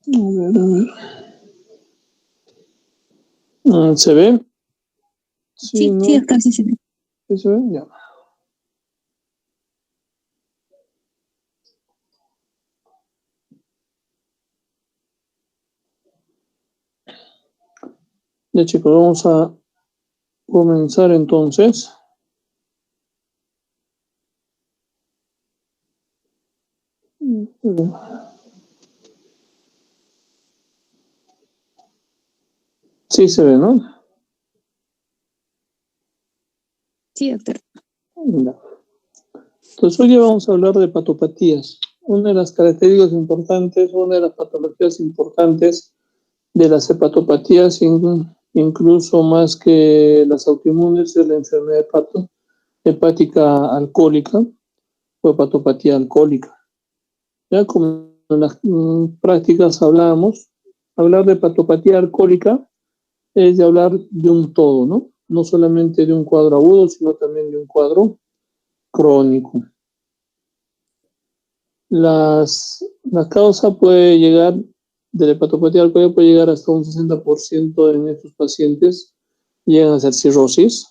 A ver. ¿Se ve? Sí, ¿no? sí, Oscar, sí se ve. ¿Sí se ve? Ya. Ya, chicos, vamos a comenzar entonces. Sí se ve, ¿no? Sí, doctor. Ya. Entonces, hoy vamos a hablar de patopatías. Una de las características importantes, una de las patologías importantes de las hepatopatías, incluso más que las autoinmunes, es la enfermedad hepática alcohólica o hepatopatía alcohólica. Ya como en las prácticas hablábamos, hablar de hepatopatía alcohólica es de hablar de un todo, ¿no? No solamente de un cuadro agudo, sino también de un cuadro crónico. La causa puede llegar, de la hepatopatía alcohólica puede llegar hasta un 60% en estos pacientes, llegan a ser cirrosis,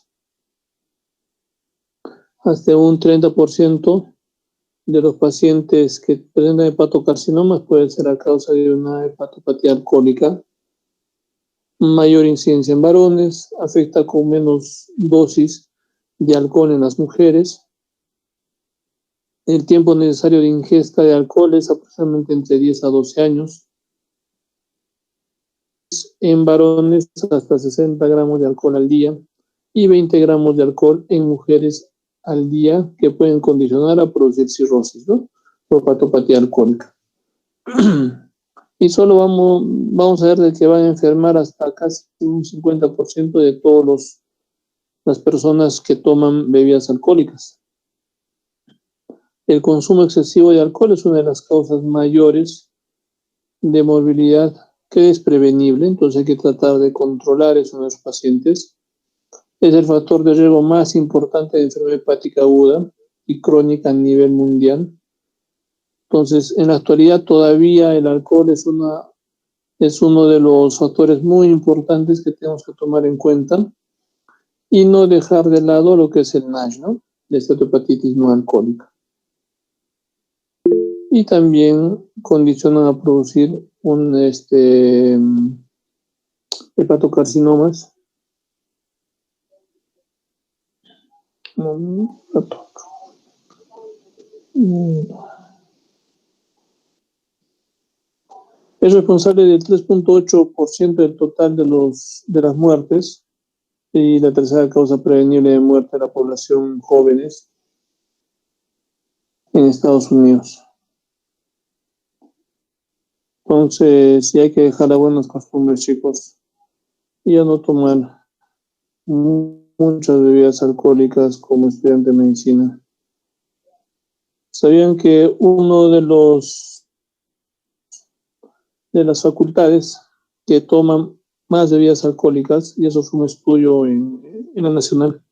hasta un 30% de los pacientes que presentan hepatocarcinomas puede ser a causa de una hepatopatía alcohólica. Mayor incidencia en varones, afecta con menos dosis de alcohol en las mujeres. El tiempo necesario de ingesta de alcohol es aproximadamente entre 10 a 12 años. En varones hasta 60 gramos de alcohol al día y 20 gramos de alcohol en mujeres al día que pueden condicionar a producir cirrosis, ¿no? O hepatopatía alcohólica. Y solo vamos a ver de que van a enfermar hasta casi un 50% de todas las personas que toman bebidas alcohólicas. El consumo excesivo de alcohol es una de las causas mayores de morbilidad que es prevenible, entonces hay que tratar de controlar eso en los pacientes. Es el factor de riesgo más importante de enfermedad hepática aguda y crónica a nivel mundial. Entonces, en la actualidad todavía el alcohol es uno de los factores muy importantes que tenemos que tomar en cuenta y no dejar de lado lo que es el NASH, ¿no? La esteatohepatitis no alcohólica. Y también condicionan a producir hepatocarcinomas. Es responsable del 3.8% del total de las muertes y la tercera causa prevenible de muerte de la población jóvenes en Estados Unidos. Entonces, sí hay que dejar las buenas costumbres, chicos, y a no tomar muchas bebidas alcohólicas como estudiante de medicina. ¿Sabían que uno de las facultades que toman más bebidas alcohólicas, y eso fue un estudio en la Nacional,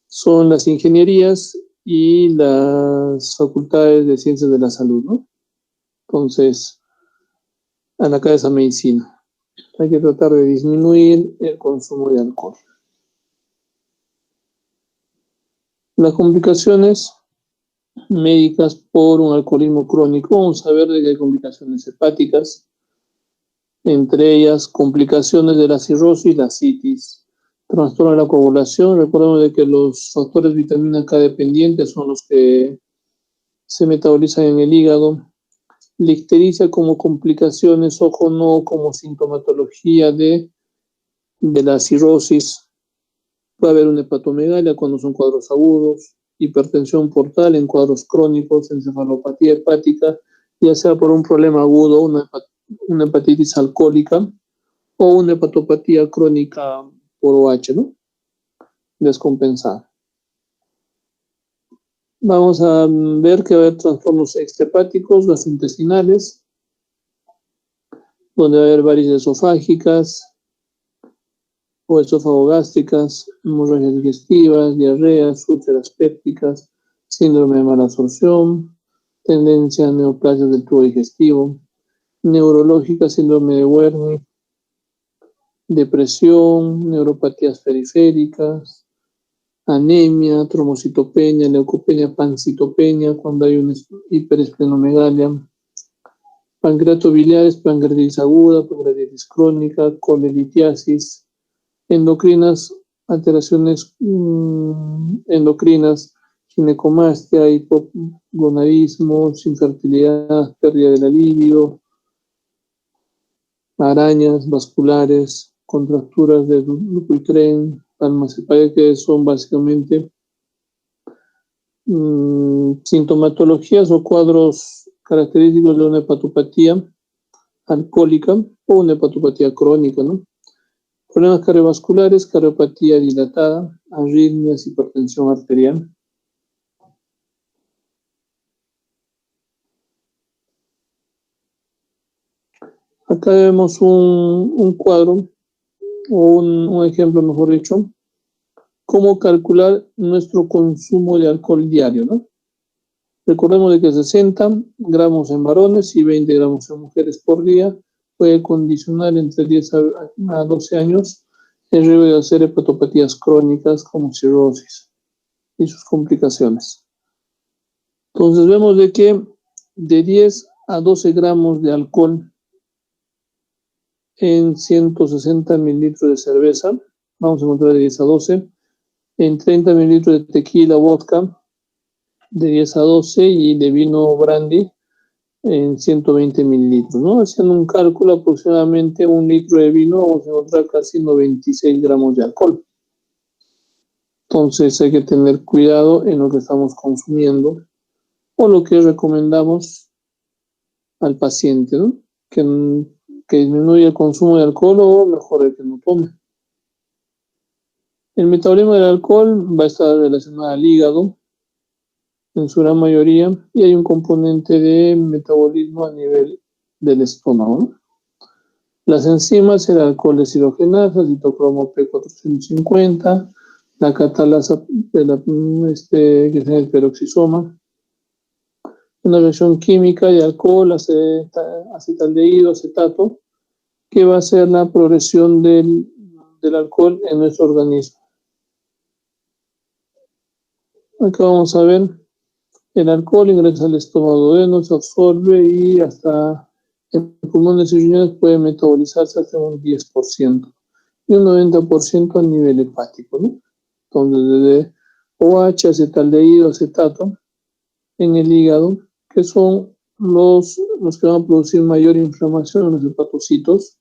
son las ingenierías y las facultades de ciencias de la salud, ¿no? Entonces, a la cabeza medicina. Hay que tratar de disminuir el consumo de alcohol. Las complicaciones médicas por un alcoholismo crónico, vamos a ver de que hay complicaciones hepáticas, entre ellas complicaciones de la cirrosis, la citis, trastorno de la coagulación. Recordemos de que los factores vitamina K dependientes son los que se metabolizan en el hígado. La ictericia como complicaciones, ojo, no como sintomatología de la cirrosis. Puede haber una hepatomegalia cuando son cuadros agudos, hipertensión portal en cuadros crónicos, encefalopatía hepática, ya sea por un problema agudo, una hepatitis alcohólica o una hepatopatía crónica por OH, ¿no? Descompensada. Vamos a ver que va a haber trastornos extrahepáticos, gastrointestinales, donde va a haber varices esofágicas o esofagogástricas, hemorragias digestivas, diarreas, úlceras pépticas, síndrome de mala absorción, tendencia a neoplasias del tubo digestivo, neurológica, síndrome de Wernicke, depresión, neuropatías periféricas, anemia, trombocitopenia, leucopenia, pancitopenia, cuando hay una hiperesplenomegalia, pancreatobiliares, pancreatitis aguda, pancreatitis crónica, colelitiasis, endocrinas, alteraciones endocrinas, ginecomastia, hipogonadismo, infertilidad, pérdida de la libido, arañas vasculares, contracturas de Dupuytren, palmacepalia, que son básicamente sintomatologías o cuadros característicos de una hepatopatía alcohólica o una hepatopatía crónica, ¿no? Problemas cardiovasculares, cardiopatía dilatada, arritmias, hipertensión arterial. Acá vemos un cuadro, o un ejemplo, mejor dicho, cómo calcular nuestro consumo de alcohol diario, ¿no? Recordemos de que 60 gramos en varones y 20 gramos en mujeres por día puede condicionar entre 10 a 12 años el riesgo de hacer hepatopatías crónicas como cirrosis y sus complicaciones. Entonces vemos de que de 10 a 12 gramos de alcohol en 160 mililitros de cerveza, vamos a encontrar de 10 a 12, en 30 mililitros de tequila, vodka, de 10 a 12, y de vino brandy en 120 mililitros, ¿no? Haciendo un cálculo, aproximadamente un litro de vino, vamos a encontrar casi 96 gramos de alcohol. Entonces hay que tener cuidado en lo que estamos consumiendo o lo que recomendamos al paciente, ¿no? Que disminuya el consumo de alcohol o mejor que no tome. El metabolismo del alcohol va a estar relacionado al hígado en su gran mayoría, y hay un componente de metabolismo a nivel del estómago, ¿no? Las enzimas, el alcohol deshidrogenasa, citocromo P450, la catalasa, que es el peroxisoma, una reacción química de alcohol, acetaldehído, acetato, que va a ser la progresión del alcohol en nuestro organismo. Acá vamos a ver, el alcohol ingresa al estómago duodeno, se absorbe y hasta en pulmones y riñones puede metabolizarse hasta un 10% y un 90% a nivel hepático, ¿no? Entonces, desde OH, acetaldehído, acetato en el hígado, que son los que van a producir mayor inflamación en los hepatocitos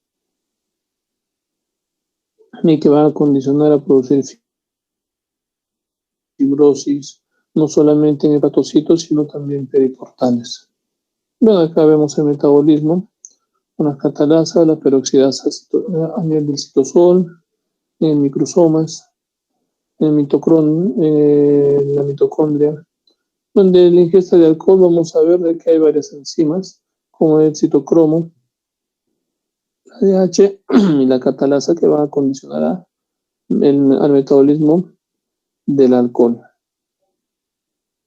y que van a condicionar a producir fibrosis, no solamente en hepatocitos, sino también periportales. Bueno, acá vemos el metabolismo, una catalasa, la peroxidasa a nivel del citosol, en microsomas, en la mitocondria, donde la ingesta de alcohol vamos a ver de que hay varias enzimas, como el citocromo, la ADH y la catalasa, que van a condicionar al metabolismo del alcohol.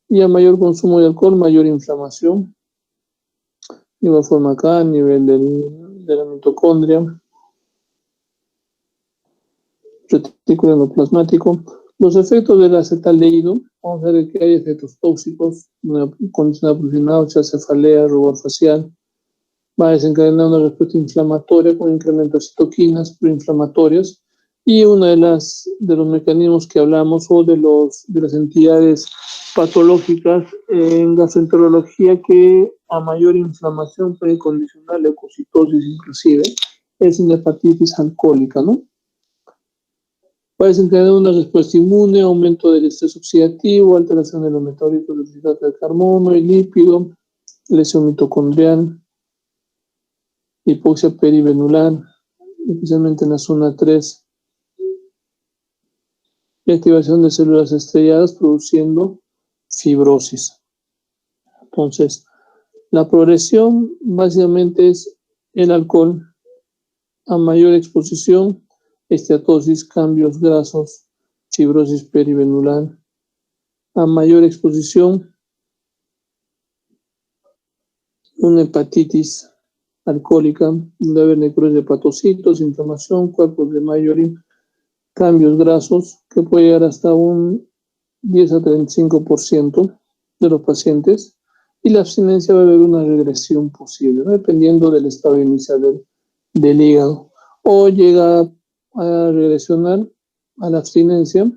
Y a mayor consumo de alcohol, mayor inflamación. De igual forma acá, a nivel de la mitocondria, retículo endoplasmático. Los efectos del acetaldehído, vamos a ver que hay efectos tóxicos, una condición de náusea, cefalea, rubor facial. Va a desencadenar una respuesta inflamatoria con incremento de citoquinas proinflamatorias, y uno de los mecanismos que hablamos, o de las entidades patológicas en gastroenterología, que a mayor inflamación puede condicionar leucocitosis inclusive, es una hepatitis alcohólica, ¿no? Va a desencadenar una respuesta inmune, aumento del estrés oxidativo, alteración de los metabolitos del citrato de carbono y lípido, lesión mitocondrial, hipoxia perivenular, especialmente en la zona 3, y activación de células estrelladas produciendo fibrosis. Entonces, la progresión básicamente es el alcohol a mayor exposición, esteatosis, cambios grasos, fibrosis perivenular. A mayor exposición, una hepatitis alcohólica, debe haber necrosis de hepatocitos, inflamación, cuerpos de Mayorin, cambios grasos, que puede llegar hasta un 10 a 35% de los pacientes, y la abstinencia va a haber una regresión posible, ¿no? Dependiendo del estado inicial del hígado, o llega a regresionar a la abstinencia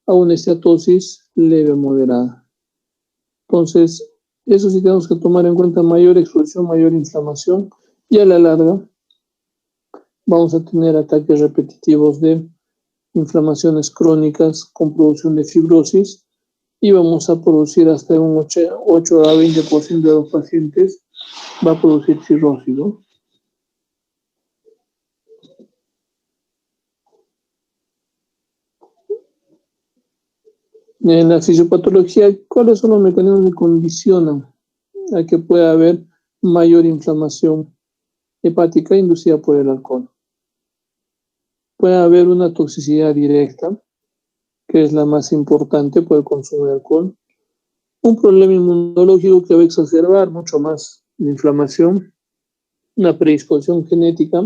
a una esteatosis leve o moderada. Entonces, eso sí tenemos que tomar en cuenta: mayor exposición, mayor inflamación, y a la larga vamos a tener ataques repetitivos de inflamaciones crónicas con producción de fibrosis, y vamos a producir hasta un 8 a 20% de los pacientes va a producir cirrosis, ¿no? En la fisiopatología, ¿cuáles son los mecanismos que condicionan a que pueda haber mayor inflamación hepática inducida por el alcohol? Puede haber una toxicidad directa, que es la más importante por el consumo de alcohol, un problema inmunológico que va a exacerbar mucho más la inflamación, una predisposición genética.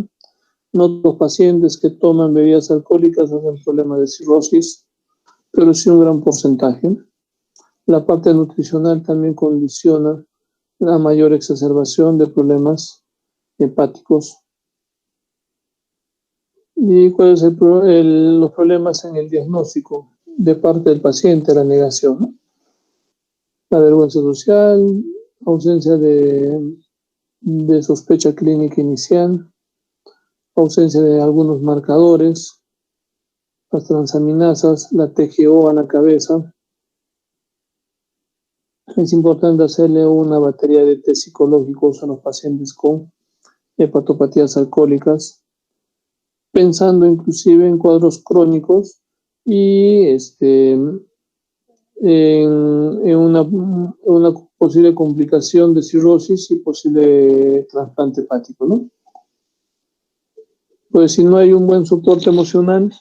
No todos los pacientes que toman bebidas alcohólicas hacen problemas de cirrosis, pero sí un gran porcentaje. La parte nutricional también condiciona la mayor exacerbación de problemas hepáticos. ¿Y cuáles son los problemas en el diagnóstico de parte del paciente? La negación, ¿no? La vergüenza social, ausencia de sospecha clínica inicial, ausencia de algunos marcadores, las transaminasas, la TGO a la cabeza. Es importante hacerle una batería de test psicológicos a los pacientes con hepatopatías alcohólicas, pensando inclusive en cuadros crónicos y en una posible complicación de cirrosis y posible trasplante hepático, ¿no? Pues si no hay un buen soporte emocional,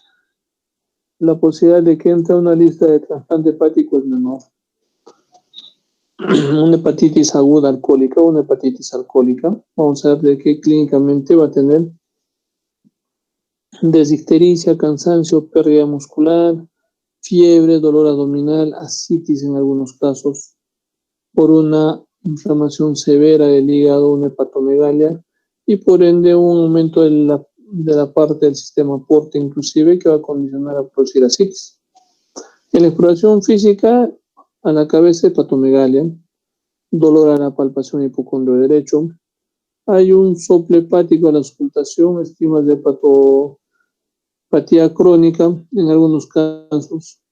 la posibilidad de que entre a una lista de trasplante hepático es menor. Una hepatitis aguda alcohólica, vamos a ver de qué clínicamente va a tener: desictericia, cansancio, pérdida muscular, fiebre, dolor abdominal, ascitis en algunos casos, por una inflamación severa del hígado, una hepatomegalia, y por ende un aumento de la parte del sistema porte inclusive, que va a condicionar a producir ascitis. En la exploración física, a la cabeza, hepatomegalia, dolor a la palpación hipocondrio derecho, hay un soplo hepático a la auscultación, estigmas de hepatopatía crónica en algunos casos,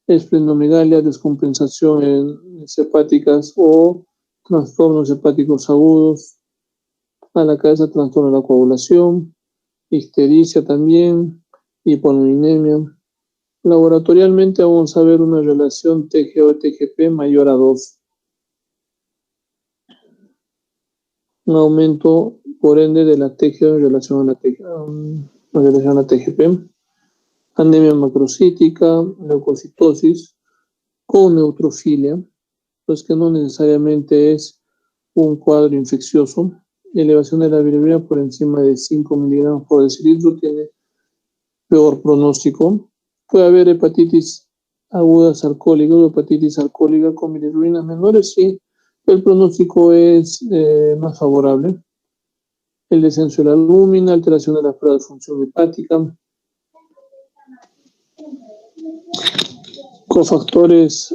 esplenomegalia, descompensaciones hepáticas o trastornos hepáticos agudos, a la cabeza trastorno de la coagulación, ictericia también, hipolinemia. Laboratorialmente vamos a ver una relación TGO-TGP mayor a 2. Un aumento, por ende, de la TGO en relación a la TGP. Anemia macrocítica, leucocitosis con neutrofilia, pues que no necesariamente es un cuadro infeccioso. Elevación de la bilirrubina por encima de 5 miligramos por decilitro tiene peor pronóstico. Puede haber hepatitis agudas alcohólicas o hepatitis alcohólica con bilirrubinas menores, sí, el pronóstico es más favorable. El descenso de la albúmina, alteración de la prueba de función hepática,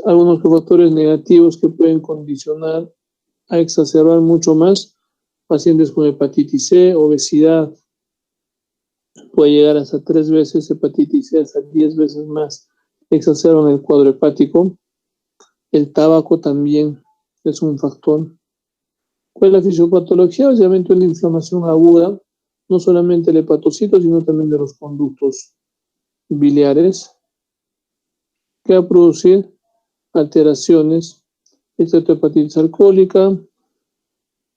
algunos cofactores negativos que pueden condicionar a exacerbar mucho más: pacientes con hepatitis C, obesidad, puede llegar hasta 3 veces hepatitis C, hasta 10 veces más exacerban el cuadro hepático. El tabaco también es un factor. ¿Cuál es la fisiopatología? Obviamente la inflamación aguda, no solamente el hepatocito, sino también de los conductos biliares, que va a producir alteraciones: hepatitis alcohólica,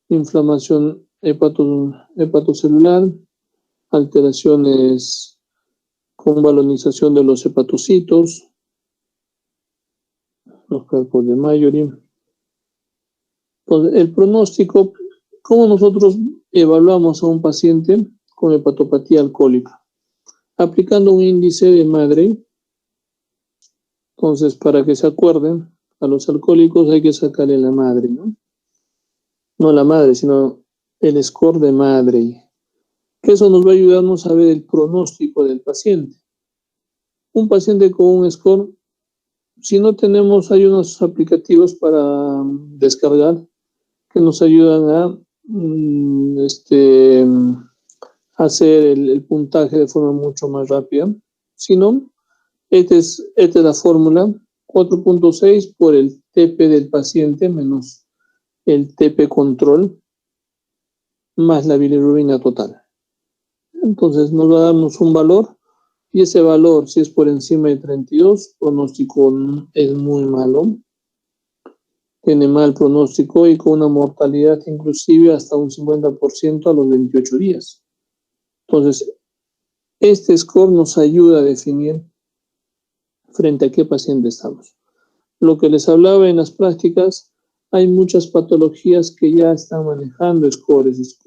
inflamación hepatocelular, alteraciones con balonización de los hepatocitos, los cuerpos de Mayorin. Entonces, el pronóstico ¿Cómo nosotros evaluamos a un paciente con hepatopatía alcohólica? Aplicando un índice de Madre. Entonces, para que se acuerden, a los alcohólicos hay que sacarle la Madre, ¿no? No la Madre, sino el score de Madre. Que eso nos va a ayudarnos a ver el pronóstico del paciente. Un paciente con un score, si no tenemos, hay unos aplicativos para descargar que nos ayudan a hacer el puntaje de forma mucho más rápida. Si no, esta es la fórmula: 4.6 por el TP del paciente menos el TP control más la bilirrubina total. Entonces nos va a darnos un valor, y ese valor, si es por encima de 32, pronóstico es muy malo. Tiene mal pronóstico y con una mortalidad inclusive hasta un 50% a los 28 días. Entonces, este score nos ayuda a definir frente a qué paciente estamos. Lo que les hablaba en las prácticas, hay muchas patologías que ya están manejando scores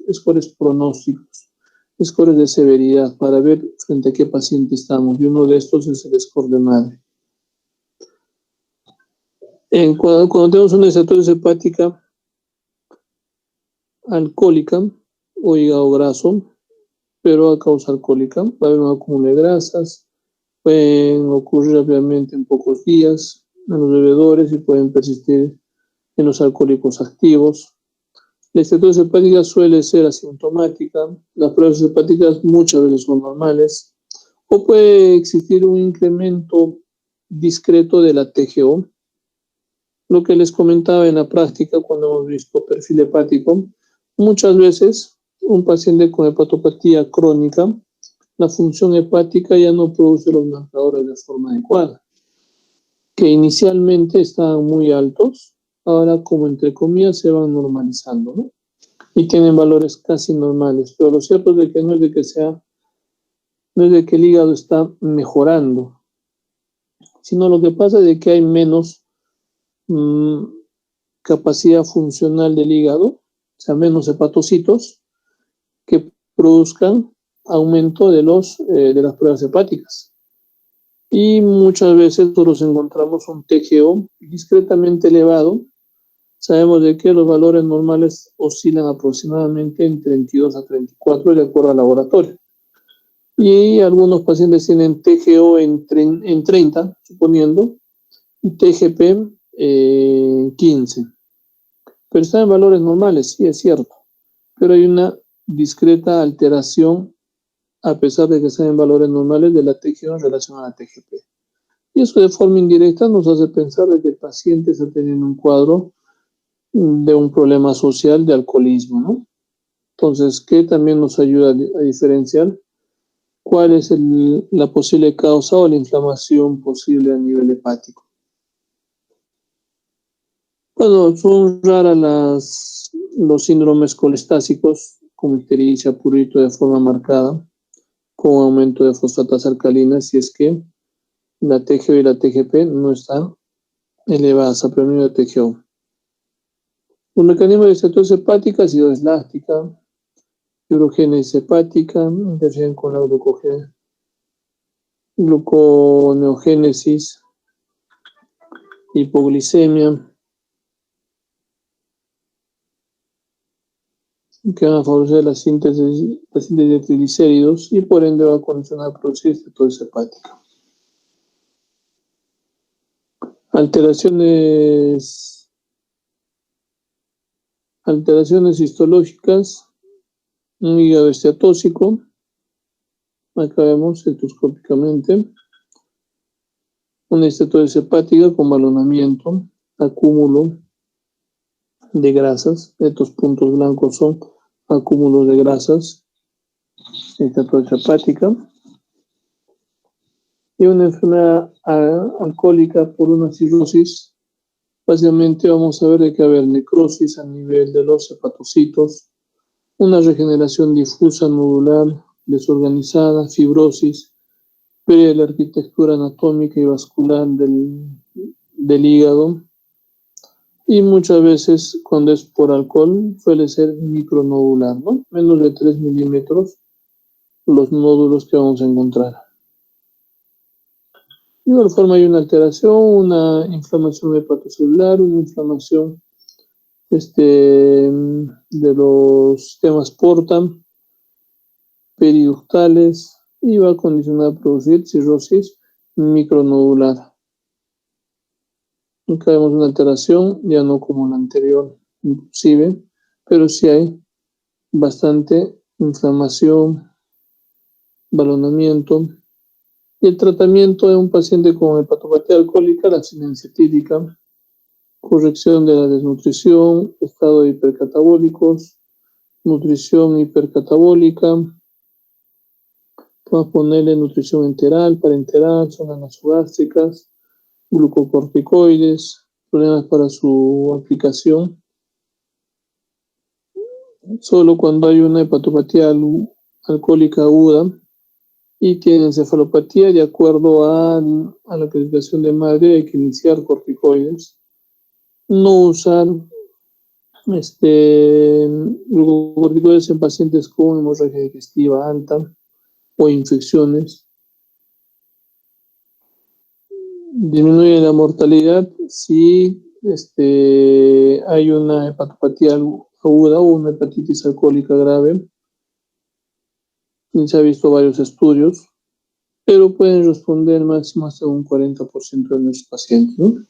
pronósticos, scores de severidad, para ver frente a qué paciente estamos, y uno de estos es el score de Madre. Cuando tenemos una esteatosis hepática alcohólica o hígado graso, pero a causa alcohólica, va a haber un acúmulo de grasas, pueden ocurrir rápidamente en pocos días en los bebedores y pueden persistir en los alcohólicos activos. La esteatosis hepática suele ser asintomática, las pruebas hepáticas muchas veces son normales, o puede existir un incremento discreto de la TGO. Lo que les comentaba en la práctica cuando hemos visto perfil hepático, muchas veces un paciente con hepatopatía crónica, la función hepática ya no produce los marcadores de forma adecuada, que inicialmente estaban muy altos, ahora como entre comillas se van normalizando, ¿no? Y tienen valores casi normales, pero lo cierto es de que no es de que el hígado está mejorando, sino lo que pasa es de que hay menos capacidad funcional del hígado, o sea, menos hepatocitos que produzcan aumento de las pruebas hepáticas. Y muchas veces nosotros encontramos un TGO discretamente elevado. Sabemos de que los valores normales oscilan aproximadamente en 32 a 34 de acuerdo al laboratorio. Y algunos pacientes tienen TGO en 30, suponiendo, y TGP 15. Pero están en valores normales, sí es cierto, pero hay una discreta alteración, a pesar de que están en valores normales, de la TGO en relación a la TGP. Y eso de forma indirecta nos hace pensar de que el paciente está teniendo un cuadro de un problema social de alcoholismo, ¿no? Entonces, ¿qué también nos ayuda a diferenciar cuál es la posible causa o la inflamación posible a nivel hepático? Bueno, son raras los síndromes colestásicos, como ictericia, prurito de forma marcada, con aumento de fosfatas alcalinas, si es que la TGO y la TGP no están elevadas a promedio de TGO. Un mecanismo de esteatosis hepática ha sido elástica, fibrogénesis hepática, interacción con la gluconeogénesis, hipoglicemia, que van a favorecer la síntesis de triglicéridos y por ende va a condicionar a producir esteatosis hepática. Alteraciones histológicas, un hígado esteatóxico, acá vemos cetoscópicamente, una esteatosis hepática con balonamiento, acúmulo de grasas. Estos puntos blancos son acúmulos de grasas, esteatosis hepática, y una enfermedad alcohólica por una cirrosis. Básicamente vamos a ver de que va a haber necrosis a nivel de los hepatocitos, una regeneración difusa nodular desorganizada, fibrosis, pérdida de la arquitectura anatómica y vascular del hígado, Y muchas veces cuando es por alcohol suele ser micronodular, ¿no? Menos de 3 milímetros los nódulos que vamos a encontrar. De igual forma hay una alteración, una inflamación hepatocelular, una inflamación de los sistemas porta, periductales, y va a condicionar a producir cirrosis micronodular. Acá vemos una alteración, ya no como la anterior, inclusive, pero sí hay bastante inflamación, balonamiento. Y el tratamiento de un paciente con hepatopatía alcohólica, la abstinencia etílica, corrección de la desnutrición, estado hipercatabólicos, nutrición hipercatabólica, vamos a ponerle nutrición enteral, parenteral, zonas nasogástricas, glucocorticoides, problemas para su aplicación. Solo cuando hay una hepatopatía alcohólica aguda y tiene encefalopatía, de acuerdo a la acreditación de madre, hay que iniciar corticoides. No usar glucocorticoides en pacientes con hemorragia digestiva alta o infecciones. Disminuye la mortalidad si hay una hepatopatía aguda o una hepatitis alcohólica grave. Y se ha visto varios estudios, pero pueden responder máximo hasta un 40% de nuestros pacientes, ¿no?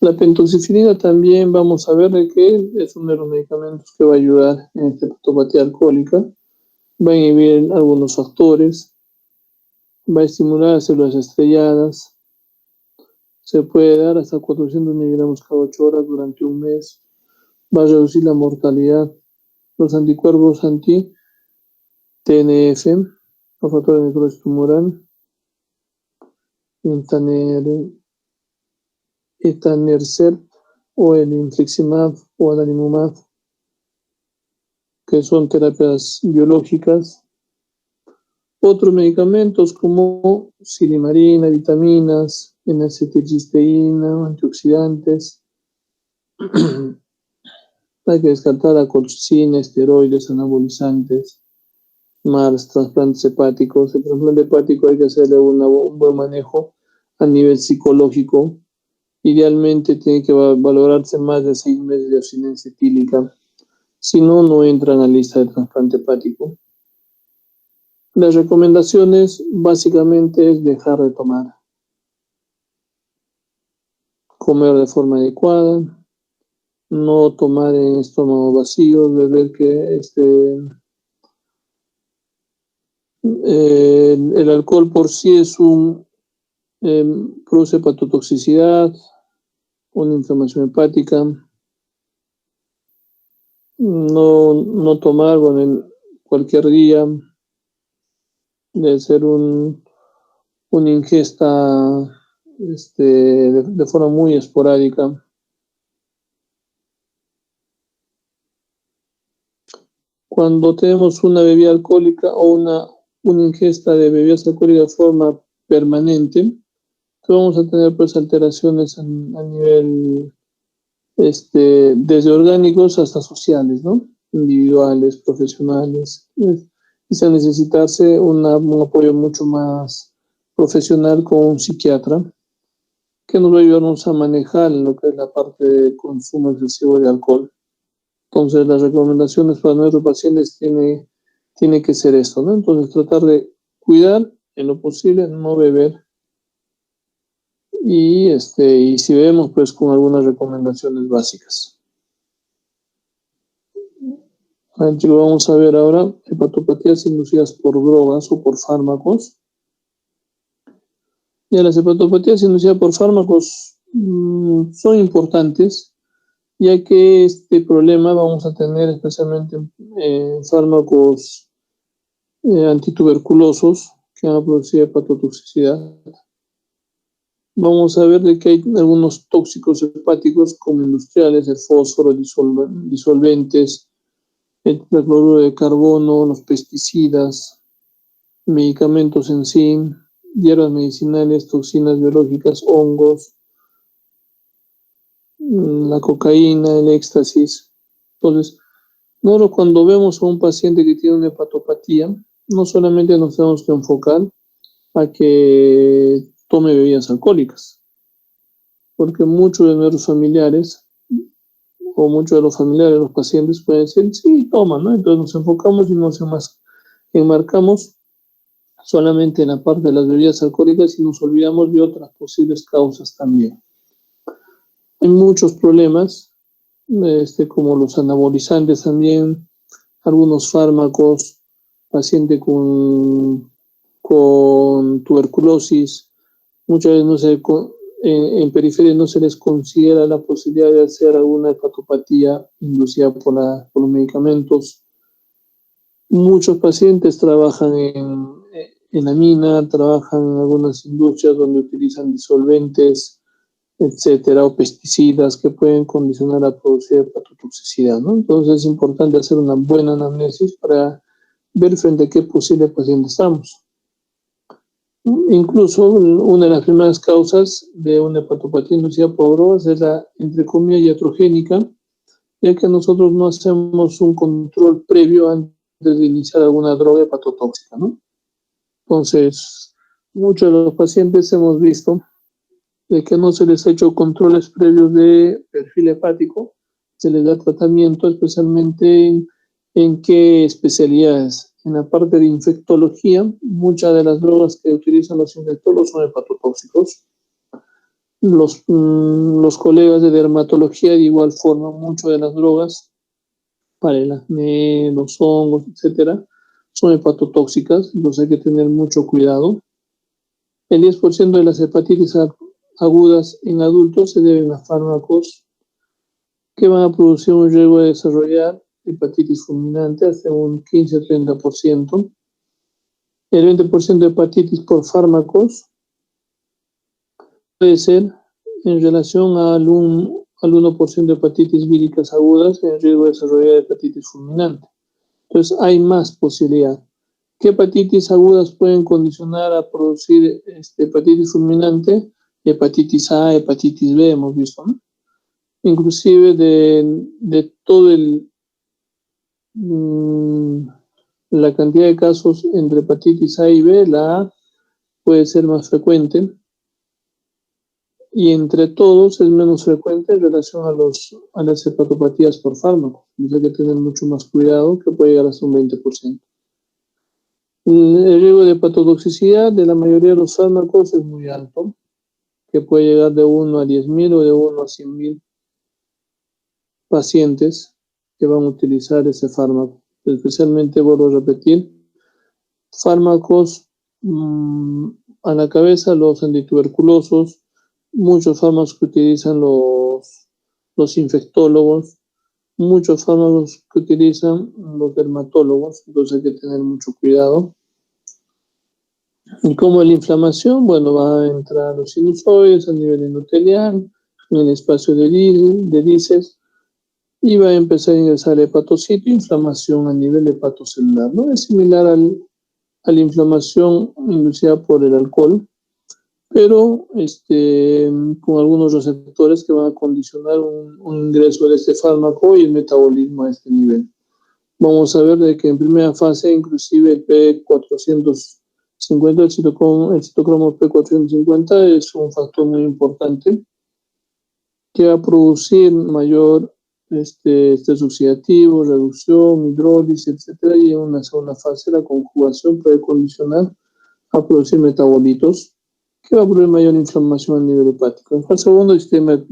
La pentoxifilina también vamos a ver de que es uno de los medicamentos que va a ayudar en esta hepatopatía alcohólica. Va a inhibir algunos factores, va a estimular las células estrelladas, se puede dar hasta 400 miligramos cada 8 horas durante un mes, va a reducir la mortalidad. Los anticuerpos anti-TNF, los factores de necrosis tumoral, etanercept o el infliximab o adalimumab, que son terapias biológicas. Otros medicamentos como silimarina, vitaminas, N-acetilcisteína, antioxidantes. Hay que descartar la colchicina, esteroides, anabolizantes, MARS, trasplantes hepáticos. El trasplante hepático hay que hacerle un buen manejo a nivel psicológico. Idealmente tiene que valorarse más de 6 meses de abstinencia etílica. Si no, no entran a la lista de trasplante hepático. Las recomendaciones básicamente es dejar de tomar, comer de forma adecuada, no tomar en estómago vacío, beber que el alcohol por sí es produce hepatotoxicidad, una inflamación hepática. No tomar, bueno, en cualquier día, debe ser una ingesta de forma muy esporádica. Cuando tenemos una bebida alcohólica o una ingesta de bebidas alcohólicas de forma permanente, vamos a tener pues alteraciones a nivel desde orgánicos hasta sociales, ¿no? Individuales, profesionales. Y se necesitarse un apoyo mucho más profesional con un psiquiatra que nos va a ayudarnos a manejar lo que es la parte de consumo excesivo de alcohol. Entonces, las recomendaciones para nuestros pacientes tiene que ser esto, ¿no? Entonces, tratar de cuidar en lo posible, no beber. Y si vemos, pues, con algunas recomendaciones básicas. Vamos a ver ahora hepatopatías inducidas por drogas o por fármacos. Ya las hepatopatías inducidas por fármacos son importantes, ya que este problema vamos a tener especialmente fármacos antituberculosos que van a producir hepatotoxicidad. Vamos a ver de que hay algunos tóxicos hepáticos como industriales, el fósforo, disolventes, el cloruro de carbono, los pesticidas, medicamentos en sí, hierbas medicinales, toxinas biológicas, hongos, la cocaína, el éxtasis. Entonces, nosotros cuando vemos a un paciente que tiene una hepatopatía, no solamente nos tenemos que enfocar a que tome bebidas alcohólicas, porque muchos de nuestros familiares o muchos de los familiares de los pacientes pueden decir, sí, toma, ¿no? Entonces nos enfocamos y nos enmarcamos solamente en la parte de las bebidas alcohólicas y nos olvidamos de otras posibles causas también. Hay muchos problemas, como los anabolizantes también, algunos fármacos, paciente con tuberculosis, muchas veces no se, en periferia no se les considera la posibilidad de hacer alguna hepatopatía inducida por los medicamentos. Muchos pacientes trabajan en la mina, trabajan en algunas industrias donde utilizan disolventes, etcétera, o pesticidas que pueden condicionar a producir hepatotoxicidad, ¿no? Entonces es importante hacer una buena anamnesis para ver frente a qué posible paciente estamos. Incluso una de las primeras causas de una hepatopatía inducida por drogas es la, entre comillas, iatrogénica, ya que nosotros no hacemos un control previo antes de iniciar alguna droga hepatotóxica, ¿no? Entonces, muchos de los pacientes hemos visto de que no se les ha hecho controles previos de perfil hepático, se les da tratamiento especialmente en qué especialidades. En la parte de infectología, muchas de las drogas que utilizan los infectólogos son hepatotóxicos. Los colegas de dermatología de igual forma, muchas de las drogas para el acné, los hongos, etcétera, son hepatotóxicas, entonces hay que tener mucho cuidado. El 10% de las hepatitis agudas en adultos se deben a fármacos que van a producir un riesgo de desarrollar hepatitis fulminante hasta un 15-30%. El 20% de hepatitis por fármacos puede ser en relación al 1% de hepatitis víricas agudas en riesgo de desarrollar hepatitis fulminante. Entonces hay más posibilidad. ¿Qué hepatitis agudas pueden condicionar a producir hepatitis fulminante? Hepatitis A, hepatitis B, hemos visto, ¿no? Inclusive de todo la cantidad de casos entre hepatitis A y B, la A puede ser más frecuente y entre todos es menos frecuente en relación a las hepatopatías por fármaco. Entonces hay que tener mucho más cuidado, que puede llegar hasta un 20%. El riesgo de hepatotoxicidad de la mayoría de los fármacos es muy alto, que puede llegar de 1 a 10.000 o de 1 a 100.000 pacientes que van a utilizar ese fármaco. Especialmente, vuelvo a repetir, fármacos a la cabeza, los antituberculosos, muchos fármacos que utilizan los infectólogos, muchos fármacos que utilizan los dermatólogos, entonces hay que tener mucho cuidado. Y como la inflamación, bueno, va a entrar los sinusoides a nivel endotelial, en el espacio de lices, y va a empezar a ingresar el hepatocito, inflamación a nivel hepatocelular, ¿no? Es similar a la inflamación inducida por el alcohol, pero con algunos receptores que van a condicionar un ingreso de este fármaco y el metabolismo a este nivel. Vamos a ver de que en primera fase, inclusive el P450, el citocromo P450 es un factor muy importante que va a producir mayor estrés oxidativo, reducción, hidrólisis, etcétera, y en una segunda fase la conjugación puede condicionar a producir metabolitos que va a producir mayor inflamación a nivel hepático. En fase 1, el sistema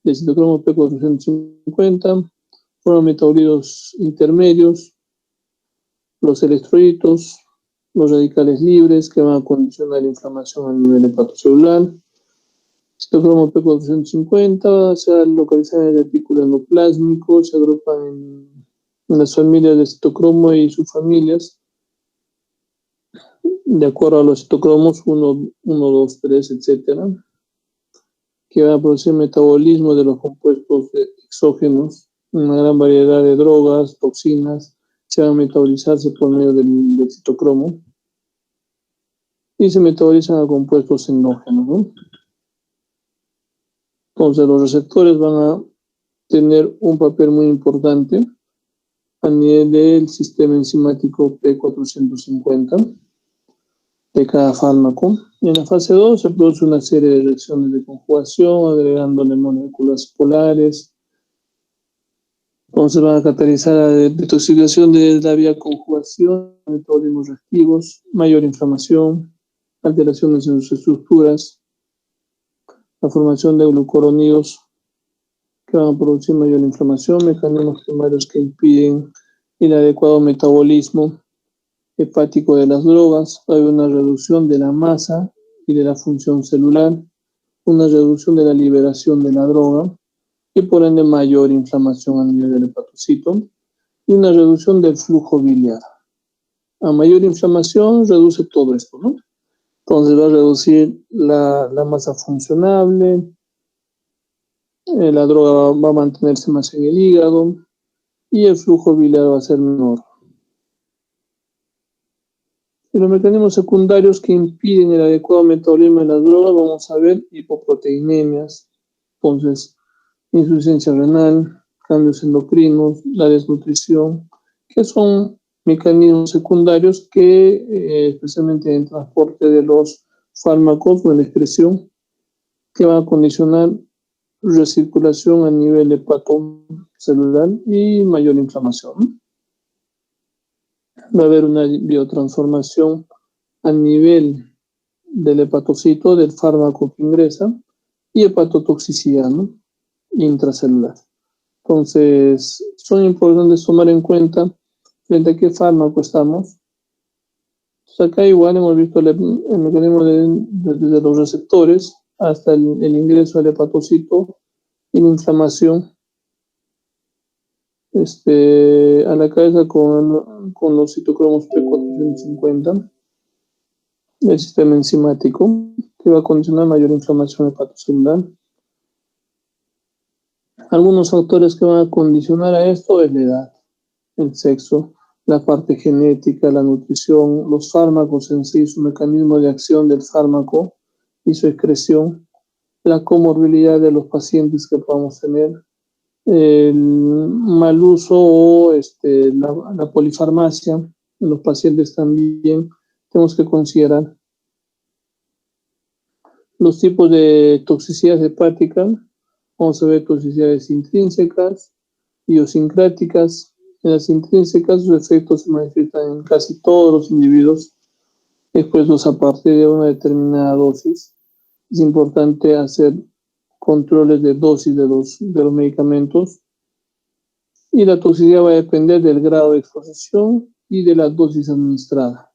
de citocromo P450 forman metabolitos intermedios, los electrolitos, los radicales libres que van a condicionar la inflamación a nivel hepatocelular. Citocromo P450 se localizan en el retículo endoplásmico, se agrupan en las familias de citocromo y subfamilias, de acuerdo a los citocromos 1, 2, 3, etcétera, que van a producir metabolismo de los compuestos exógenos, una gran variedad de drogas, toxinas, se van a metabolizarse por medio del citocromo y se metabolizan a compuestos endógenos, ¿no? Entonces los receptores van a tener un papel muy importante a nivel del sistema enzimático P450 de cada fármaco. Y en la fase 2 se produce una serie de reacciones de conjugación, agregándole moléculas polares. Entonces van a catalizar la detoxificación de la vía conjugación, metabolismos reactivos, mayor inflamación, alteraciones en sus estructuras, la formación de glucuronidos que van a producir mayor inflamación, mecanismos primarios que impiden el adecuado metabolismo hepático de las drogas, hay una reducción de la masa y de la función celular, una reducción de la liberación de la droga y por ende mayor inflamación a nivel del hepatocito y una reducción del flujo biliar. A mayor inflamación reduce todo esto, ¿no? Entonces va a reducir la masa funcionable, la droga va a mantenerse más en el hígado y el flujo biliar va a ser menor. Y los mecanismos secundarios que impiden el adecuado metabolismo de las drogas, vamos a ver hipoproteinemias, entonces insuficiencia renal, cambios endocrinos, la desnutrición, que son mecanismos secundarios que, especialmente en el transporte de los fármacos o en la excreción, que van a condicionar recirculación a nivel hepatocelular y mayor inflamación. Va a haber una biotransformación a nivel del hepatocito, del fármaco que ingresa, y hepatotoxicidad, ¿no? Intracelular. Entonces, son importantes tomar en cuenta frente a qué fármaco estamos. Entonces, acá igual hemos visto el mecanismo desde los receptores hasta el ingreso al hepatocito y la inflamación a la cabeza con los citocromos P450 del sistema enzimático que va a condicionar mayor inflamación hepatocelular. Algunos factores que van a condicionar a esto es la edad, el sexo, la parte genética, la nutrición, los fármacos en sí, su mecanismo de acción del fármaco y su excreción, la comorbilidad de los pacientes que podamos tener, el mal uso o la polifarmacia en los pacientes también tenemos que considerar. Los tipos de toxicidad hepática, vamos a ver toxicidades intrínsecas, idiosincráticas. En las intrínsecas sus efectos se manifiestan en casi todos los individuos expuestos a partir de una determinada dosis. Es importante hacer controles de dosis de los medicamentos y la toxicidad va a depender del grado de exposición y de la dosis administrada.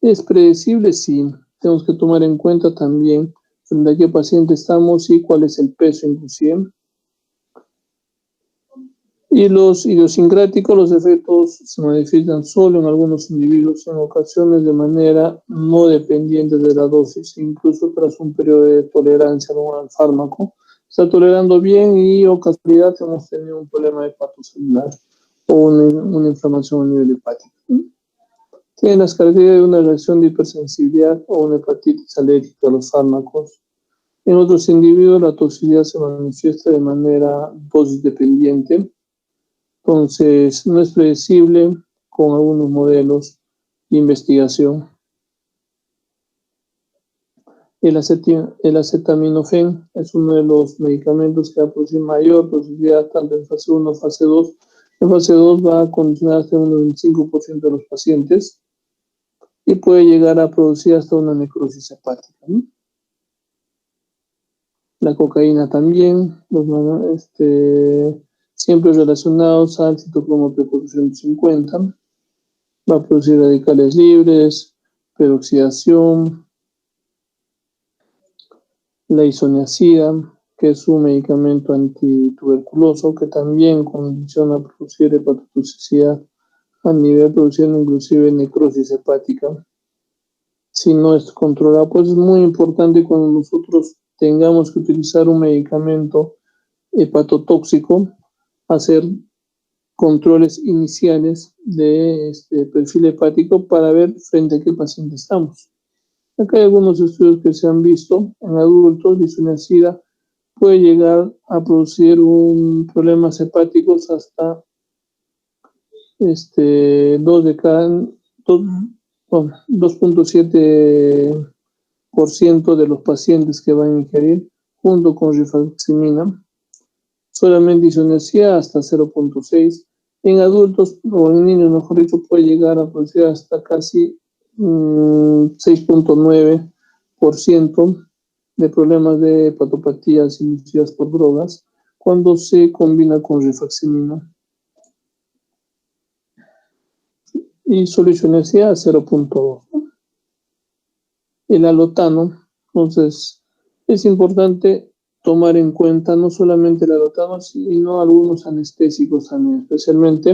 ¿Es predecible? Sí. Tenemos que tomar en cuenta también frente a qué paciente estamos y cuál es el peso inclusive. Y los idiosincráticos, los efectos se manifiestan solo en algunos individuos, en ocasiones de manera no dependiente de la dosis, incluso tras un periodo de tolerancia al fármaco. Está tolerando bien y o casualidad hemos tenido un problema hepatocelular o una inflamación a nivel hepático. Tiene las características de una reacción de hipersensibilidad o una hepatitis alérgica a los fármacos. En otros individuos la toxicidad se manifiesta de manera dosis dependiente. Entonces, no es predecible con algunos modelos de investigación. El acetaminofén es uno de los medicamentos que va a producir mayor toxicidad tanto en fase 1 como fase 2. En fase 2 va a condicionar hasta un 95% de los pacientes y puede llegar a producir hasta una necrosis hepática, ¿no? La cocaína también, siempre relacionados al citocromo P450, va a producir radicales libres, peroxidación, la isoniazida, que es un medicamento antituberculoso que también condiciona a producir hepatotoxicidad a nivel produciendo inclusive necrosis hepática. Si no es controlado, pues es muy importante cuando nosotros tengamos que utilizar un medicamento hepatotóxico, hacer controles iniciales de perfil hepático para ver frente a qué paciente estamos. Acá hay algunos estudios que se han visto en adultos, isoniazida puede llegar a producir un problemas hepáticos hasta 2 de cada 2.7% de los pacientes que van a ingerir junto con rifaximirona. Solamente isoniazida hasta 0.6. En adultos o en niños, mejor dicho, puede llegar a producir hasta casi 6.9% de problemas de hepatopatías inducidas por drogas cuando se combina con rifaximirona. Y soluciones a 0.2. El alotano, entonces, es importante tomar en cuenta no solamente el alotano, sino algunos anestésicos también, especialmente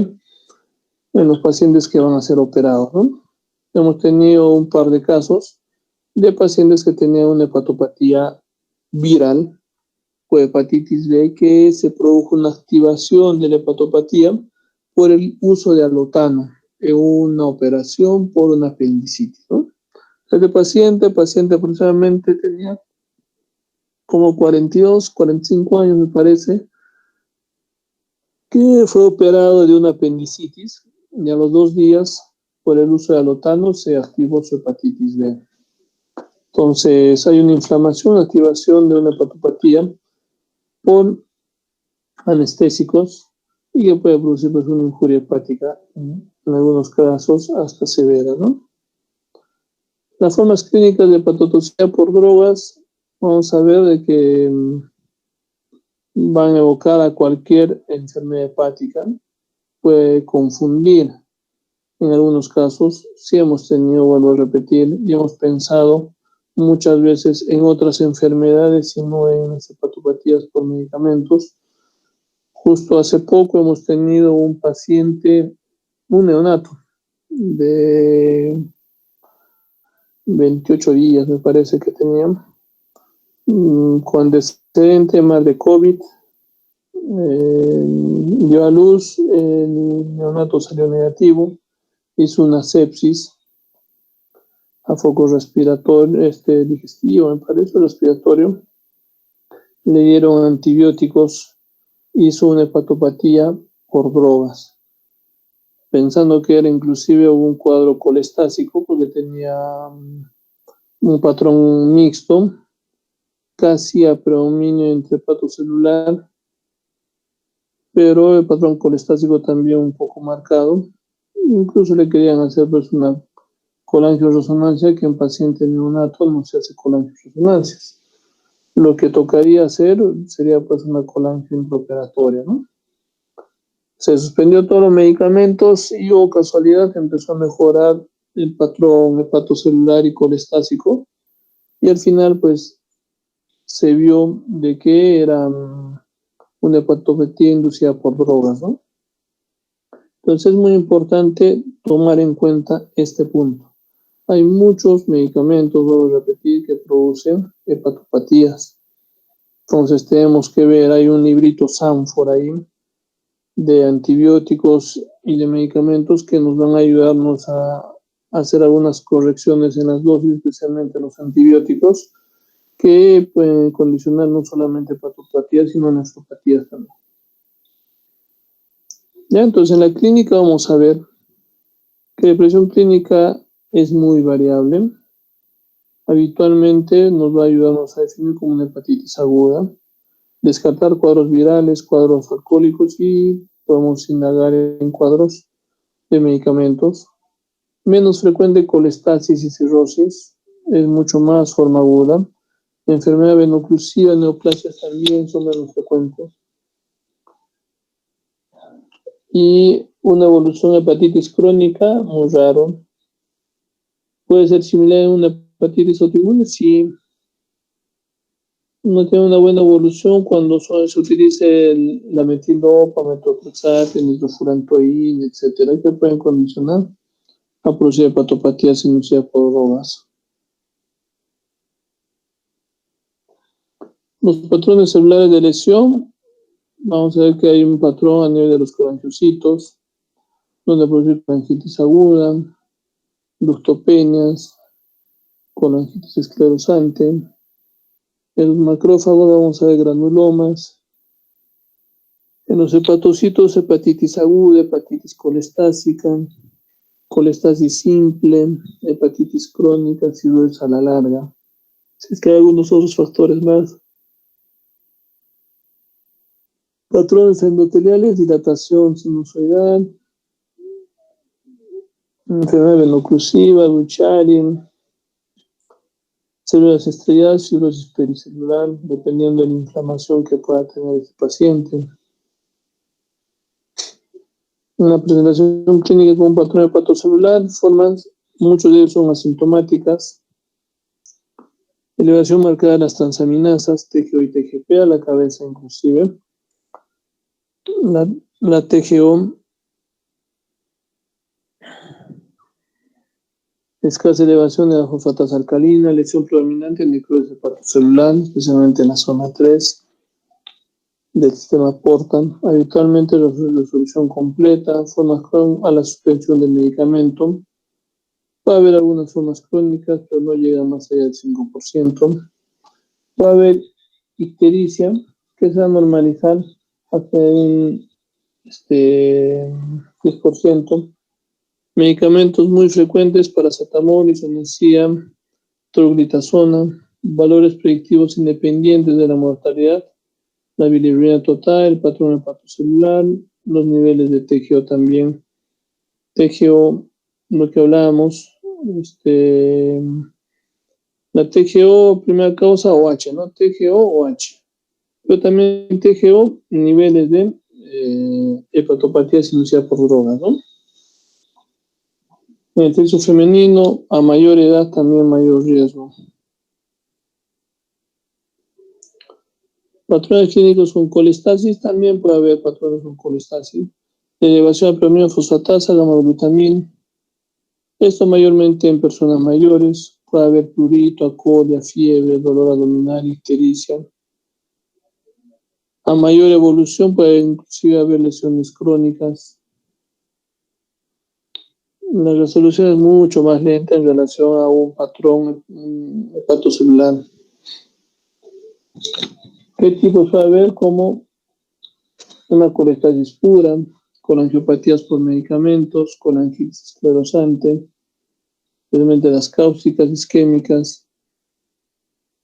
en los pacientes que van a ser operados, ¿no? Hemos tenido un par de casos de pacientes que tenían una hepatopatía viral o hepatitis B, que se produjo una activación de la hepatopatía por el uso de alotano en una operación por una apendicitis, ¿no? El paciente aproximadamente tenía como 42, 45 años, me parece, que fue operado de una apendicitis y a los 2 días, por el uso de alotano, se activó su hepatitis B. Entonces, hay una inflamación, activación de una hepatopatía por anestésicos y que puede producir pues, una injuria hepática, en algunos casos hasta severa, ¿no? Las formas clínicas de hepatotoxicidad por drogas, vamos a ver de que van a evocar a cualquier enfermedad hepática, puede confundir en algunos casos. Si hemos tenido, vuelvo a repetir, y hemos pensado muchas veces en otras enfermedades y no en las hepatopatías por medicamentos. Justo hace poco hemos tenido un paciente, un neonato de 28 días, me parece que tenía, con antecedente más de COVID, dio a luz, el neonato salió negativo, hizo una sepsis a foco respiratorio, digestivo, me parece, respiratorio, le dieron antibióticos, hizo una hepatopatía por drogas, pensando que era inclusive un cuadro colestásico porque tenía un patrón mixto, casi a predominio entre hepatocelular, pero el patrón colestásico también un poco marcado. Incluso le querían hacer pues, una colangioresonancia, que en paciente neonato no se hace colangioresonancias. Lo que tocaría hacer sería pues una colangio intraoperatoria, ¿no? Se suspendió todos los medicamentos y, oh casualidad, empezó a mejorar el patrón hepatocelular y colestásico, y al final pues se vio de que era una hepatopatía inducida por drogas, ¿no? Entonces es muy importante tomar en cuenta este punto. Hay muchos medicamentos, vuelvo a repetir, que producen hepatopatías. Entonces tenemos que ver, hay un librito SANFOR ahí de antibióticos y de medicamentos que nos van a ayudarnos a hacer algunas correcciones en las dosis, especialmente los antibióticos, que pueden condicionar no solamente hepatopatías, sino nefropatías también. Ya, entonces en la clínica vamos a ver que la depresión clínica es muy variable. Habitualmente nos va a ayudarnos a definir como una hepatitis aguda, descartar cuadros virales, cuadros alcohólicos y podemos indagar en cuadros de medicamentos. Menos frecuente colestasis y cirrosis, es mucho más forma aguda. Enfermedad venoclusiva, neoplasias también son menos frecuentes. Y una evolución de hepatitis crónica, muy raro. Puede ser similar a una hepatitis autoinmune, sí. No tiene una buena evolución cuando se utiliza la metildopa, metotrexato, nitrofurantoína, etcétera, que pueden condicionar a producir hepatopatías inducidas por drogas. Los patrones celulares de lesión, vamos a ver que hay un patrón a nivel de los colangiocitos, donde produce colangitis aguda, ductopenias, colangitis esclerosante, En los macrófagos vamos a ver granulomas. En los hepatocitos, hepatitis aguda, hepatitis colestásica, colestasis simple, hepatitis crónica, cirrosis a la larga. Si es que hay algunos otros factores más. Patrones endoteliales, dilatación sinusoidal, enfermedad venoclusiva, Bucharin, células estrelladas, cirrosis pericelular, dependiendo de la inflamación que pueda tener este paciente. Una presentación clínica con un patrón hepatocelular, muchos de ellos son asintomáticas. Elevación marcada de las transaminasas, TGO y TGP, a la cabeza inclusive. La TGO, escasa elevación de la fosfatasa alcalina, lesión predominante en necrosis hepatocelular, especialmente en la zona 3 del sistema Portan, habitualmente resolución completa, formas a la suspensión del medicamento. Va a haber algunas formas crónicas, pero no llega más allá del 5%. Va a haber ictericia, que se va a normalizar hasta un 10%. Medicamentos muy frecuentes, paracetamol, isoniazida, troglitazona, valores predictivos independientes de la mortalidad, la bilirrubina total, el patrón hepatocelular, los niveles de TGO también. TGO, lo que hablábamos, la TGO, primera causa OH, ¿no? TGO o H. Pero también TGO, niveles de hepatopatía inducida por drogas, ¿no? En el sexo femenino, a mayor edad también mayor riesgo. Patrones clínicos con colestasis, también puede haber patrones con colestasis. Elevación de predominio fosfatasa, gamma-glutamina. Esto mayormente en personas mayores. Puede haber prurito, acolia, fiebre, dolor abdominal, ictericia. A mayor evolución puede inclusive haber lesiones crónicas. La resolución es mucho más lenta en relación a un patrón hepatocelular. ¿Qué tipos puede haber? Como una colestasis pura, colangiopatías por medicamentos, colangitis esclerosante, especialmente las cáusticas isquémicas.